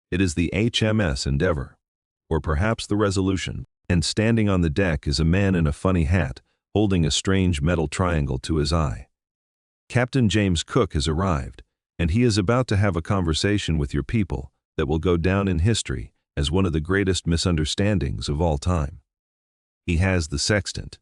It is the HMS Endeavour, or perhaps the Resolution, and standing on the deck is a man in a funny hat, holding a strange metal triangle to his eye. Captain James Cook has arrived, and he is about to have a conversation with your people that will go down in history as one of the greatest misunderstandings of all time. He has the sextant.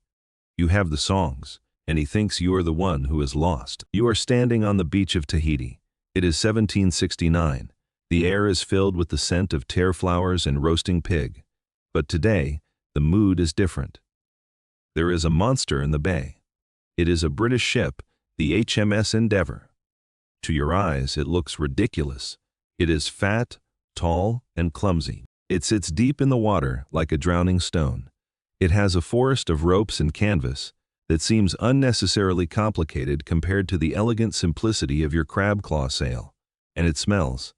You have the songs, and he thinks you are the one who is lost. You are standing on the beach of Tahiti. It is 1769. The air is filled with the scent of tear flowers and roasting pig. But today, the mood is different. There is a monster in the bay. It is a British ship, the HMS Endeavour. To your eyes, it looks ridiculous. It is fat, tall, and clumsy. It sits deep in the water like a drowning stone. It has a forest of ropes and canvas that seems unnecessarily complicated compared to the elegant simplicity of your crab claw sail. And it smells.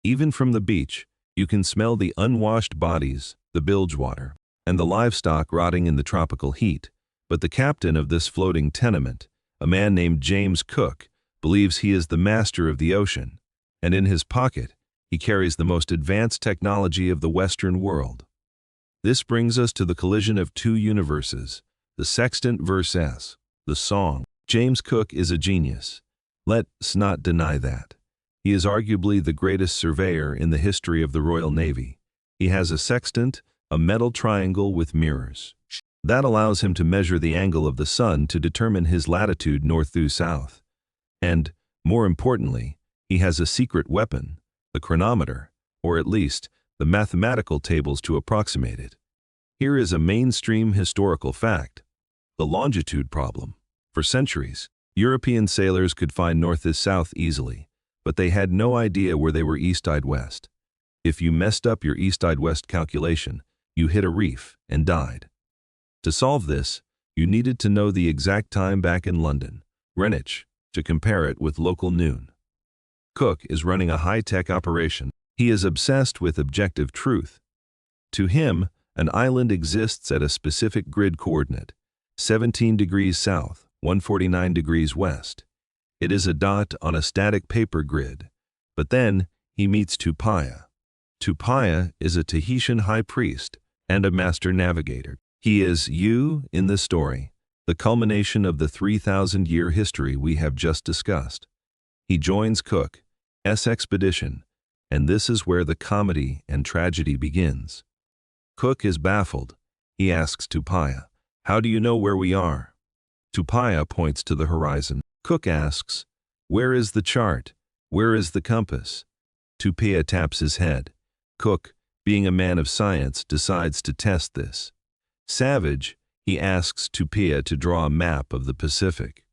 Even from the beach, you can smell the unwashed bodies, the bilge water, and the livestock rotting in the tropical heat. But the captain of this floating tenement, a man named James Cook, believes he is the master of the ocean, and in his pocket, he carries the most advanced technology of the Western world. This brings us to the collision of two universes, the sextant versus the song. James Cook is a genius. Let's not deny that. He is arguably the greatest surveyor in the history of the Royal Navy. He has a sextant, a metal triangle with mirrors. That allows him to measure the angle of the sun to determine his latitude north through south. And, more importantly, he has a secret weapon, the chronometer, or at least, the mathematical tables to approximate it. Here is a mainstream historical fact: the longitude problem. For centuries, European sailors could find north is south easily, but they had no idea where they were east-west. If you messed up your east-west calculation, you hit a reef and died. To solve this, you needed to know the exact time back in London, Greenwich, to compare it with local noon. Cook is running a high-tech operation. He is obsessed with objective truth. To him, an island exists at a specific grid coordinate, 17 degrees south, 149 degrees west. It is a dot on a static paper grid. But then, he meets Tupaya. Tupaya is a Tahitian high priest and a master navigator. He is you in the story, the culmination of the 3,000-year history we have just discussed. He joins Cook's expedition, and this is where the comedy and tragedy begins. Cook is baffled. He asks Tupaya, "How do you know where we are?" Tupaya points to the horizon. Cook asks, "Where is the chart? Where is the compass?" Tupaya taps his head. Cook, being a man of science, decides to test this. Savage, he asks Tupaya to draw a map of the Pacific.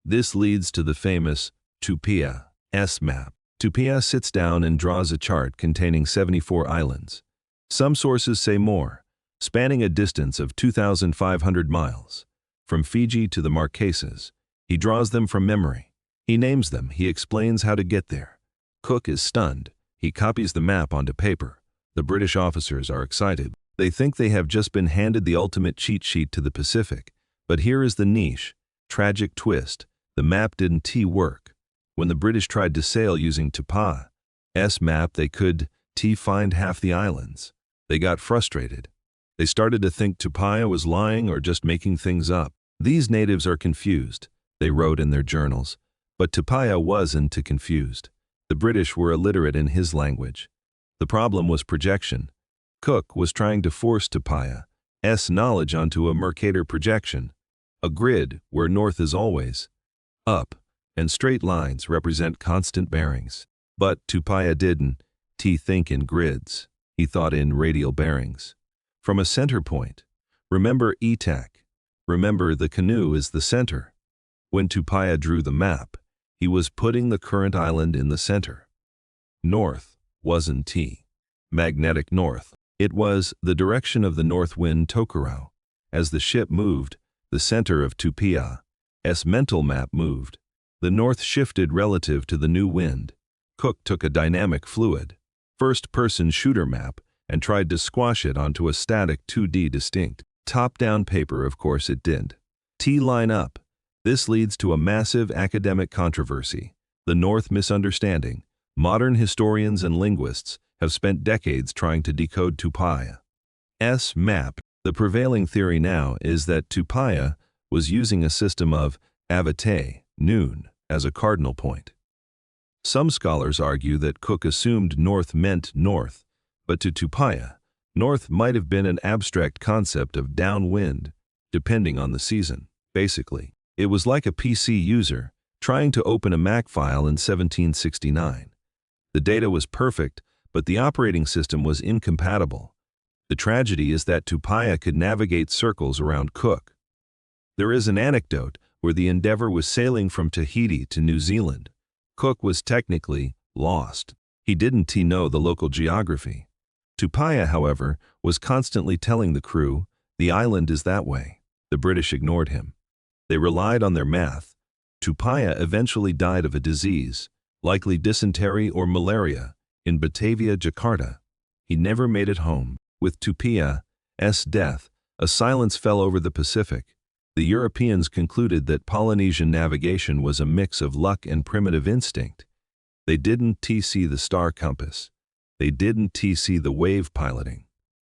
This leads to the famous Tupaya's map. Tupaya sits down and draws a chart containing 74 islands. Some sources say more, spanning a distance of 2,500 miles. From Fiji to the Marquesas, he draws them from memory. He names them, he explains how to get there. Cook is stunned. He copies the map onto paper. The British officers are excited. They think they have just been handed the ultimate cheat sheet to the Pacific. But here is the niche, tragic twist. The map didn't work. When the British tried to sail using Tupaya's map, they could find half the islands. They got frustrated. They started to think Tupaya was lying or just making things up. These natives are confused, they wrote in their journals. But Tupaya wasn't confused. The British were illiterate in his language. The problem was projection. Cook was trying to force Tupaya's knowledge onto a Mercator projection, a grid where north is always up, and straight lines represent constant bearings. But Tupaya didn't think in grids. He thought in radial bearings. From a center point. Remember ETAC. Remember the canoe is the center. When Tupaya drew the map, he was putting the current island in the center. North wasn't magnetic north. It was the direction of the north wind Tokurau. As the ship moved, the center of Tupaya's mental map moved. The north shifted relative to the new wind. Cook took a dynamic fluid, first-person shooter map, and tried to squash it onto a static 2D distinct, top-down paper. Of course it didn't line up. This leads to a massive academic controversy, the North misunderstanding. Modern historians and linguists have spent decades trying to decode Tupaya's map. The prevailing theory now is that Tupaya was using a system of avate, noon, as a cardinal point. Some scholars argue that Cook assumed north meant north, but to Tupaya, north might have been an abstract concept of downwind, depending on the season. Basically, it was like a PC user trying to open a Mac file in 1769. The data was perfect, but the operating system was incompatible. The tragedy is that Tupaya could navigate circles around Cook. There is an anecdote where the Endeavour was sailing from Tahiti to New Zealand. Cook was technically lost. He didn't know the local geography. Tupaya, however, was constantly telling the crew, "The island is that way." The British ignored him. They relied on their math. Tupaya eventually died of a disease, likely dysentery or malaria, in Batavia, Jakarta. He never made it home. With Tupia's death, a silence fell over the Pacific. The Europeans concluded that Polynesian navigation was a mix of luck and primitive instinct. They didn't see the star compass. They didn't see the wave piloting.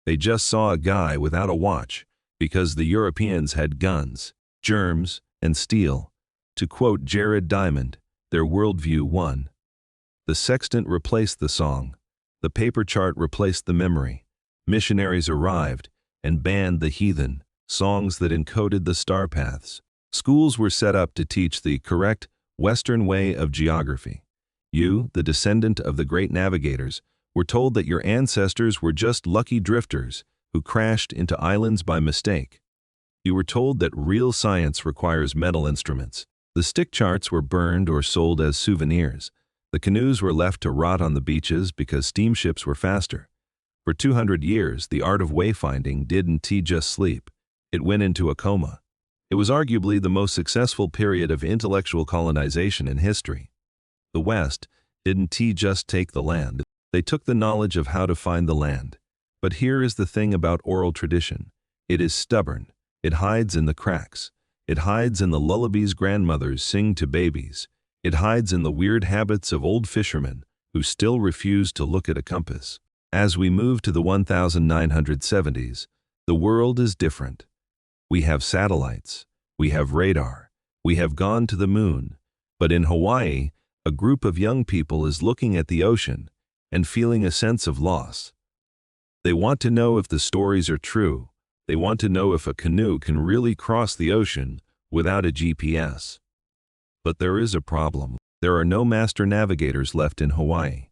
They just saw a guy without a watch, because the Europeans had guns, germs, and steel. To quote Jared Diamond, their worldview won. The sextant replaced the song. The paper chart replaced the memory. Missionaries arrived and banned the heathen songs that encoded the star paths. Schools were set up to teach the correct Western way of geography. You, the descendant of the great navigators, were told that your ancestors were just lucky drifters who crashed into islands by mistake. You were told that real science requires metal instruments. The stick charts were burned or sold as souvenirs. The canoes were left to rot on the beaches because steamships were faster. For 200 years, the art of wayfinding didn't just sleep. It went into a coma. It was arguably the most successful period of intellectual colonization in history. The West didn't just take the land. They took the knowledge of how to find the land. But here is the thing about oral tradition. It is stubborn. It hides in the cracks. It hides in the lullabies grandmothers sing to babies. It hides in the weird habits of old fishermen who still refuse to look at a compass. As we move to the 1970s, the world is different. We have satellites. We have radar. We have gone to the moon. But in Hawaii, a group of young people is looking at the ocean and feeling a sense of loss. They want to know if the stories are true. They want to know if a canoe can really cross the ocean without a GPS. But there is a problem. There are no master navigators left in Hawaii.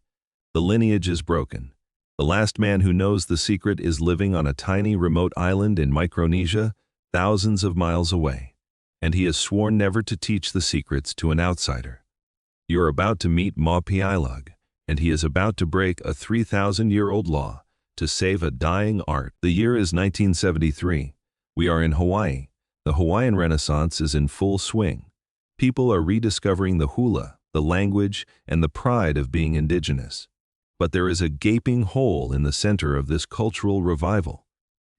The lineage is broken. The last man who knows the secret is living on a tiny remote island in Micronesia, thousands of miles away. And he has sworn never to teach the secrets to an outsider. You're about to meet Maupilug, and he is about to break a 3,000-year-old law to save a dying art. The year is 1973. We are in Hawaii. The Hawaiian Renaissance is in full swing. People are rediscovering the hula, the language, and the pride of being indigenous. But there is a gaping hole in the center of this cultural revival.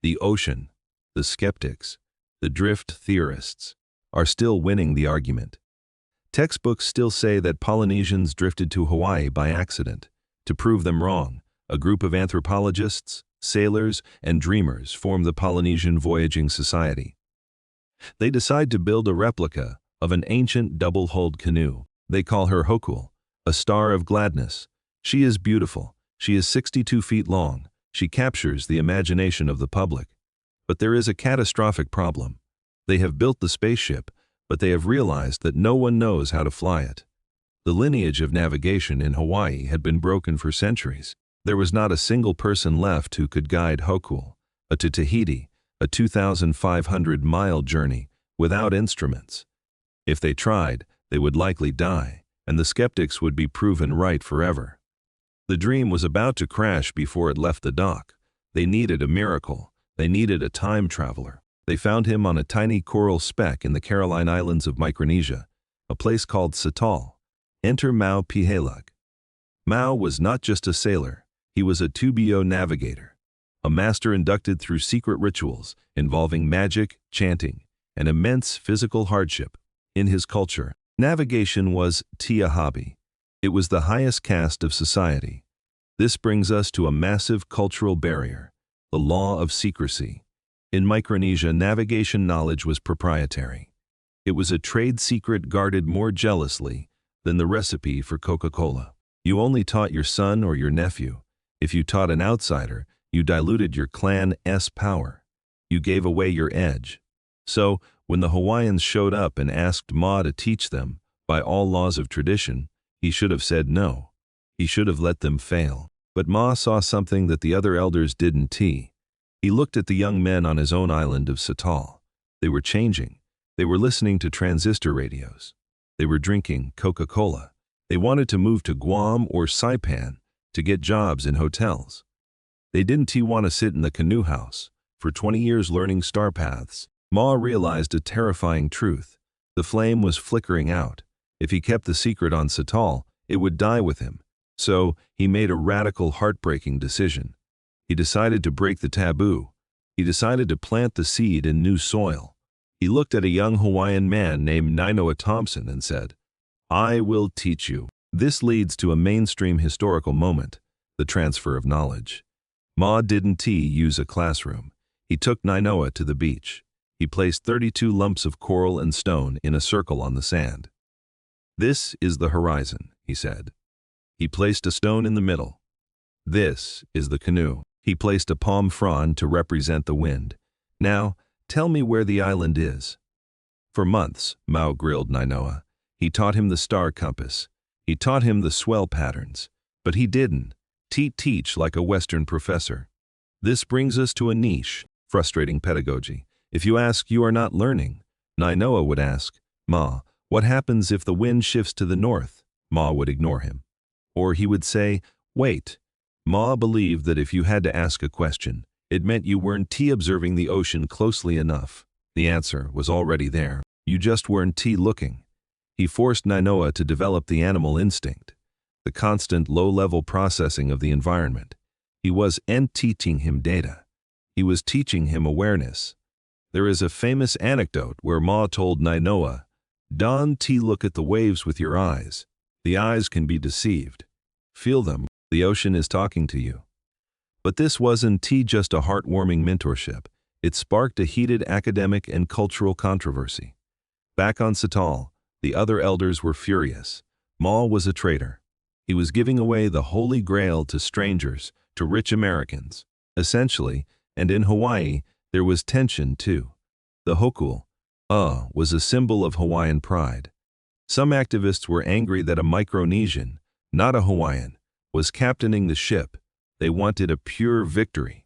The ocean, the skeptics, the drift theorists, are still winning the argument. Textbooks still say that Polynesians drifted to Hawaii by accident. To prove them wrong, a group of anthropologists, sailors, and dreamers form the Polynesian Voyaging Society. They decide to build a replica of an ancient double-hulled canoe. They call her Hokul, a star of gladness. She is beautiful. She is 62 feet long. She captures the imagination of the public. But there is a catastrophic problem. They have built the spaceship, but they have realized that no one knows how to fly it. The lineage of navigation in Hawaii had been broken for centuries. There was not a single person left who could guide Hokul to Tahiti, a 2,500-mile journey, without instruments. If they tried, they would likely die, and the skeptics would be proven right forever. The dream was about to crash before it left the dock. They needed a miracle. They needed a time traveler. They found him on a tiny coral speck in the Caroline Islands of Micronesia, a place called Satol. Enter Maupilug. Mau was not just a sailor. He was a Tubio navigator, a master inducted through secret rituals involving magic, chanting, and immense physical hardship. In his culture, navigation was a hobby. It was the highest caste of society. This brings us to a massive cultural barrier, the law of secrecy. In Micronesia, navigation knowledge was proprietary. It was a trade secret guarded more jealously than the recipe for Coca-Cola. You only taught your son or your nephew. If you taught an outsider, you diluted your clan's power. You gave away your edge. So, when the Hawaiians showed up and asked Ma to teach them, by all laws of tradition, he should have said no. He should have let them fail. But Ma saw something that the other elders didn't. He looked at the young men on his own island of Satol. They were changing. They were listening to transistor radios. They were drinking Coca-Cola. They wanted to move to Guam or Saipan to get jobs in hotels. They didn't want to sit in the canoe house for 20 years learning star paths. Ma realized a terrifying truth. The flame was flickering out. If he kept the secret on Satol, it would die with him. So, he made a radical, heartbreaking decision. He decided to break the taboo. He decided to plant the seed in new soil. He looked at a young Hawaiian man named Nainoa Thompson and said, "I will teach you." This leads to a mainstream historical moment, the transfer of knowledge. Ma didn't use a classroom. He took Nainoa to the beach. He placed 32 lumps of coral and stone in a circle on the sand. "This is the horizon," he said. He placed a stone in the middle. "This is the canoe." He placed a palm frond to represent the wind. "Now, tell me where the island is." For months, Mao grilled Nainoa. He taught him the star compass. He taught him the swell patterns. But he didn't teach like a Western professor. This brings us to a niche, frustrating pedagogy. If you ask, you are not learning. Nainoa would ask, "Ma, what happens if the wind shifts to the north?" Ma would ignore him. Or he would say, "Wait." Ma believed that if you had to ask a question, it meant you weren't observing the ocean closely enough. The answer was already there. You just weren't looking. He forced Nainoa to develop the animal instinct, the constant low-level processing of the environment. He wasn't teaching him data. He was teaching him awareness. There is a famous anecdote where Ma told Nainoa, "Don't look at the waves with your eyes. The eyes can be deceived. Feel them. The ocean is talking to you." But this wasn't just a heartwarming mentorship. It sparked a heated academic and cultural controversy. Back on Sital, the other elders were furious. Ma was a traitor. He was giving away the Holy Grail to strangers, to rich Americans. Essentially, and in Hawaii, there was tension too. The hokul, was a symbol of Hawaiian pride. Some activists were angry that a Micronesian, not a Hawaiian, was captaining the ship. They wanted a pure victory.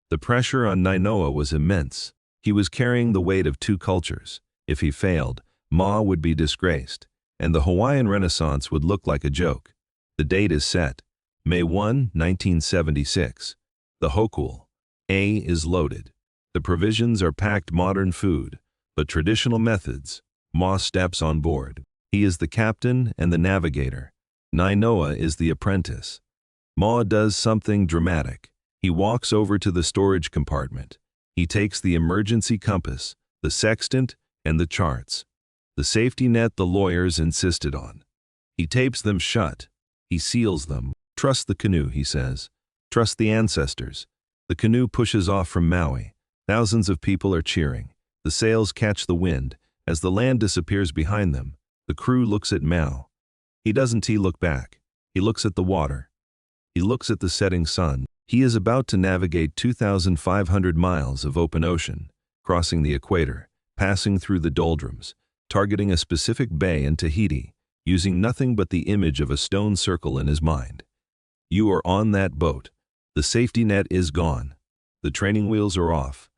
The pressure on Nainoa was immense. He was carrying the weight of two cultures. If he failed, Ma would be disgraced, and the Hawaiian Renaissance would look like a joke. The date is set, May 1, 1976. The hokul, A, is loaded. The provisions are packed modern food, but traditional methods. Ma steps on board. He is the captain and the navigator. Nainoa is the apprentice. Ma does something dramatic. He walks over to the storage compartment. He takes the emergency compass, the sextant, and the charts. The safety net the lawyers insisted on. He tapes them shut. He seals them. "Trust the canoe," he says. "Trust the ancestors." The canoe pushes off from Maui. Thousands of people are cheering. The sails catch the wind. As the land disappears behind them, the crew looks at Mao. He doesn't look back. He looks at the water. He looks at the setting sun. He is about to navigate 2,500 miles of open ocean, crossing the equator, passing through the doldrums, targeting a specific bay in Tahiti, using nothing but the image of a stone circle in his mind. You are on that boat. The safety net is gone. The training wheels are off.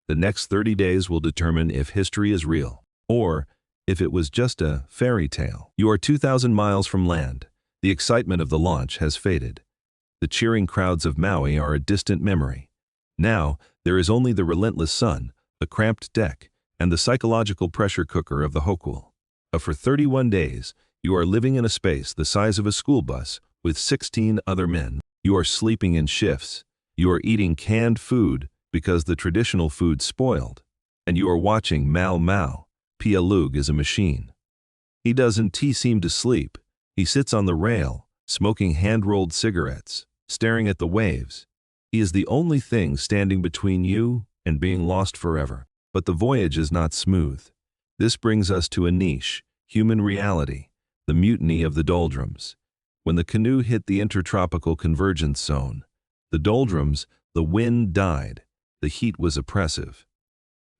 The next 30 days will determine if history is real, or if it was just a fairy tale. You are 2,000 miles from land. The excitement of the launch has faded. The cheering crowds of Maui are a distant memory. Now, there is only the relentless sun, the cramped deck, and the psychological pressure cooker of the hokul. For 31 days, you are living in a space the size of a school bus with 16 other men. You are sleeping in shifts. You are eating canned food because the traditional food spoiled. And you are watching Mao. Pia Lug is a machine. He doesn't seem to sleep. He sits on the rail, smoking hand-rolled cigarettes, staring at the waves. He is the only thing standing between you and being lost forever. But the voyage is not smooth. This brings us to a niche, human reality, the mutiny of the doldrums. When the canoe hit the intertropical convergence zone, the doldrums, the wind died. The heat was oppressive.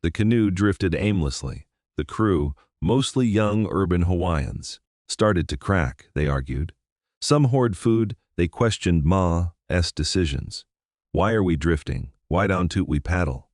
The canoe drifted aimlessly. The crew, mostly young urban Hawaiians, started to crack, they argued. Some hoard food. They questioned Ma's decisions. Why are we drifting? Why don't we paddle?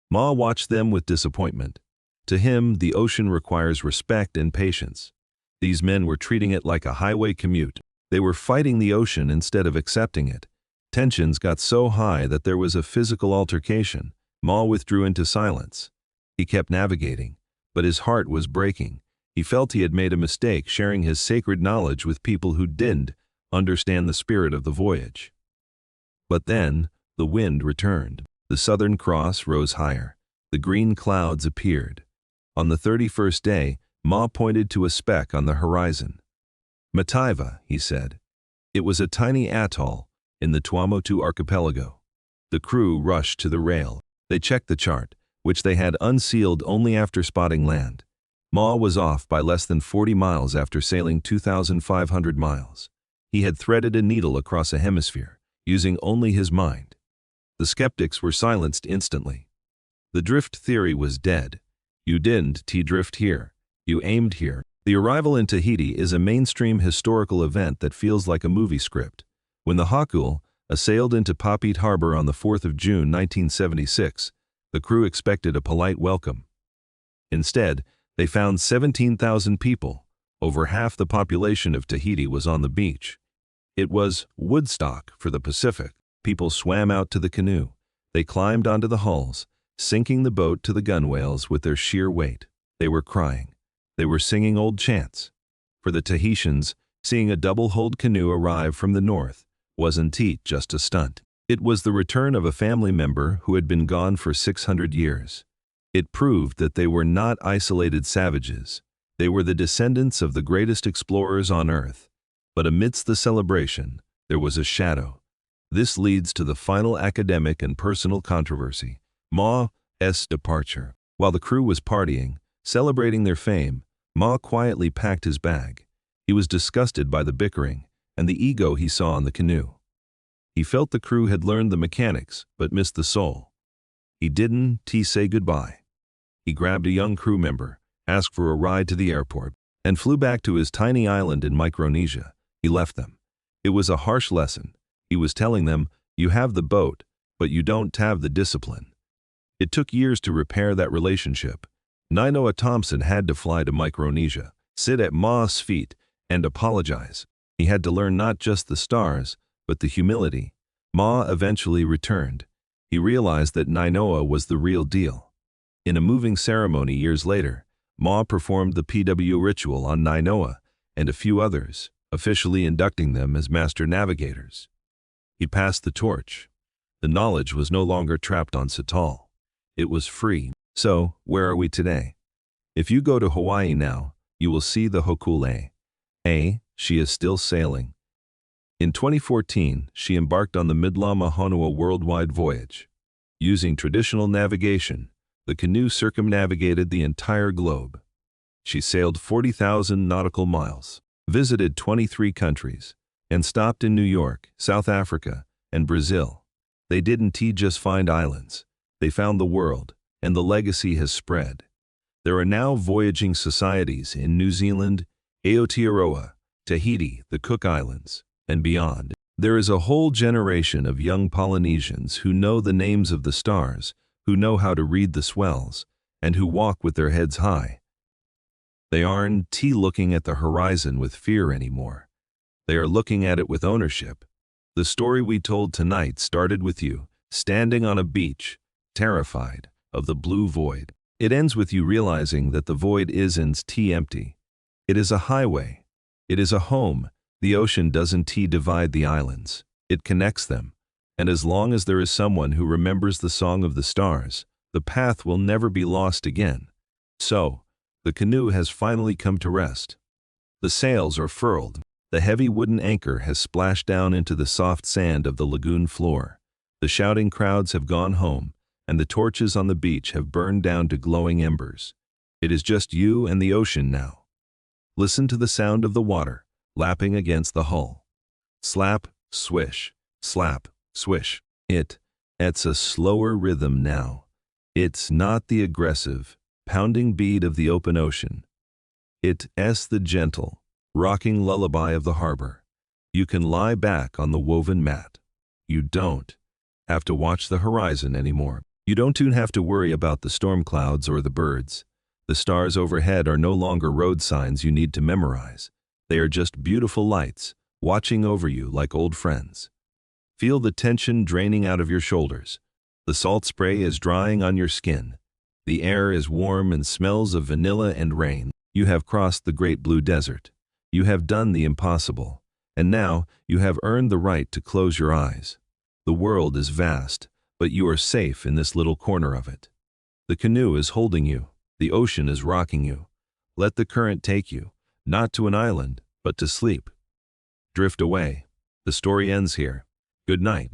Ma watched them with disappointment. To him, the ocean requires respect and patience. These men were treating it like a highway commute. They were fighting the ocean instead of accepting it. Tensions got so high that there was a physical altercation. Ma withdrew into silence. He kept navigating, but his heart was breaking. He felt he had made a mistake sharing his sacred knowledge with people who didn't understand the spirit of the voyage. But then, The wind returned. The Southern Cross rose higher. The green clouds appeared. On the 31st day, Ma pointed to a speck on the horizon. Mataiva, he said. It was a tiny atoll in the Tuamotu archipelago. The crew rushed to the rail. They checked the chart, which they had unsealed only after spotting land. Ma was off by less than 40 miles after sailing 2,500 miles. He had threaded a needle across a hemisphere, using only his mind. The skeptics were silenced instantly. The drift theory was dead. You didn't drift here. You aimed here. The arrival in Tahiti is a mainstream historical event that feels like a movie script. When the Hakul sailed into Papeete Harbor on the 4th of June 1976, the crew expected a polite welcome. Instead, they found 17,000 people. Over half the population of Tahiti was on the beach. It was Woodstock for the Pacific. People swam out to the canoe. They climbed onto the hulls, sinking the boat to the gunwales with their sheer weight. They were crying. They were singing old chants. For the Tahitians, seeing a double-hulled canoe arrive from the north wasn't just a stunt. It was the return of a family member who had been gone for 600 years. It proved that they were not isolated savages. They were the descendants of the greatest explorers on Earth. But amidst the celebration, there was a shadow. This leads to the final academic and personal controversy, Ma's departure. While the crew was partying, celebrating their fame, Ma quietly packed his bag. He was disgusted by the bickering and the ego he saw on the canoe. He felt the crew had learned the mechanics but missed the soul. He didn't say goodbye. He grabbed a young crew member, asked for a ride to the airport, and flew back to his tiny island in Micronesia. He left them. It was a harsh lesson. He was telling them, you have the boat, but you don't have the discipline. It took years to repair that relationship. Nainoa Thompson had to fly to Micronesia, sit at Ma's feet, and apologize. He had to learn not just the stars, but the humility. Ma eventually returned. He realized that Nainoa was the real deal. In a moving ceremony years later, Ma performed the PW ritual on Nainoa and a few others, officially inducting them as master navigators. He passed the torch. The knowledge was no longer trapped on Sital. It was free. So, where are we today? If you go to Hawaii now, you will see the Hokule. She is still sailing. In 2014, she embarked on the Midlama Honua worldwide voyage. Using traditional navigation, the canoe circumnavigated the entire globe. She sailed 40,000 nautical miles, visited 23 countries, and stopped in New York, South Africa, and Brazil. They didn't just find islands. They found the world, and the legacy has spread. There are now voyaging societies in New Zealand, Aotearoa, Tahiti, the Cook Islands, and beyond. There is a whole generation of young Polynesians who know the names of the stars, who know how to read the swells, and who walk with their heads high. They aren't looking at the horizon with fear anymore. They are looking at it with ownership. The story we told tonight started with you, standing on a beach, terrified of the blue void. It ends with you realizing that the void isn't empty. It is a highway. It is a home. The ocean doesn't divide the islands. It connects them. And as long as there is someone who remembers the song of the stars, the path will never be lost again. So, the canoe has finally come to rest. The sails are furled. The heavy wooden anchor has splashed down into the soft sand of the lagoon floor. The shouting crowds have gone home, and the torches on the beach have burned down to glowing embers. It is just you and the ocean now. Listen to the sound of the water lapping against the hull. Slap, swish, slap, swish. It's a slower rhythm now. It's not the aggressive, pounding beat of the open ocean. It's the gentle, rocking lullaby of the harbor. You can lie back on the woven mat. You don't have to watch the horizon anymore. You don't have to worry about the storm clouds or the birds. The stars overhead are no longer road signs you need to memorize. They are just beautiful lights, watching over you like old friends. Feel the tension draining out of your shoulders. The salt spray is drying on your skin. The air is warm and smells of vanilla and rain. You have crossed the great blue desert. You have done the impossible. And now, you have earned the right to close your eyes. The world is vast, but you are safe in this little corner of it. The canoe is holding you. The ocean is rocking you. Let the current take you, not to an island, but to sleep. Drift away. The story ends here. Good night.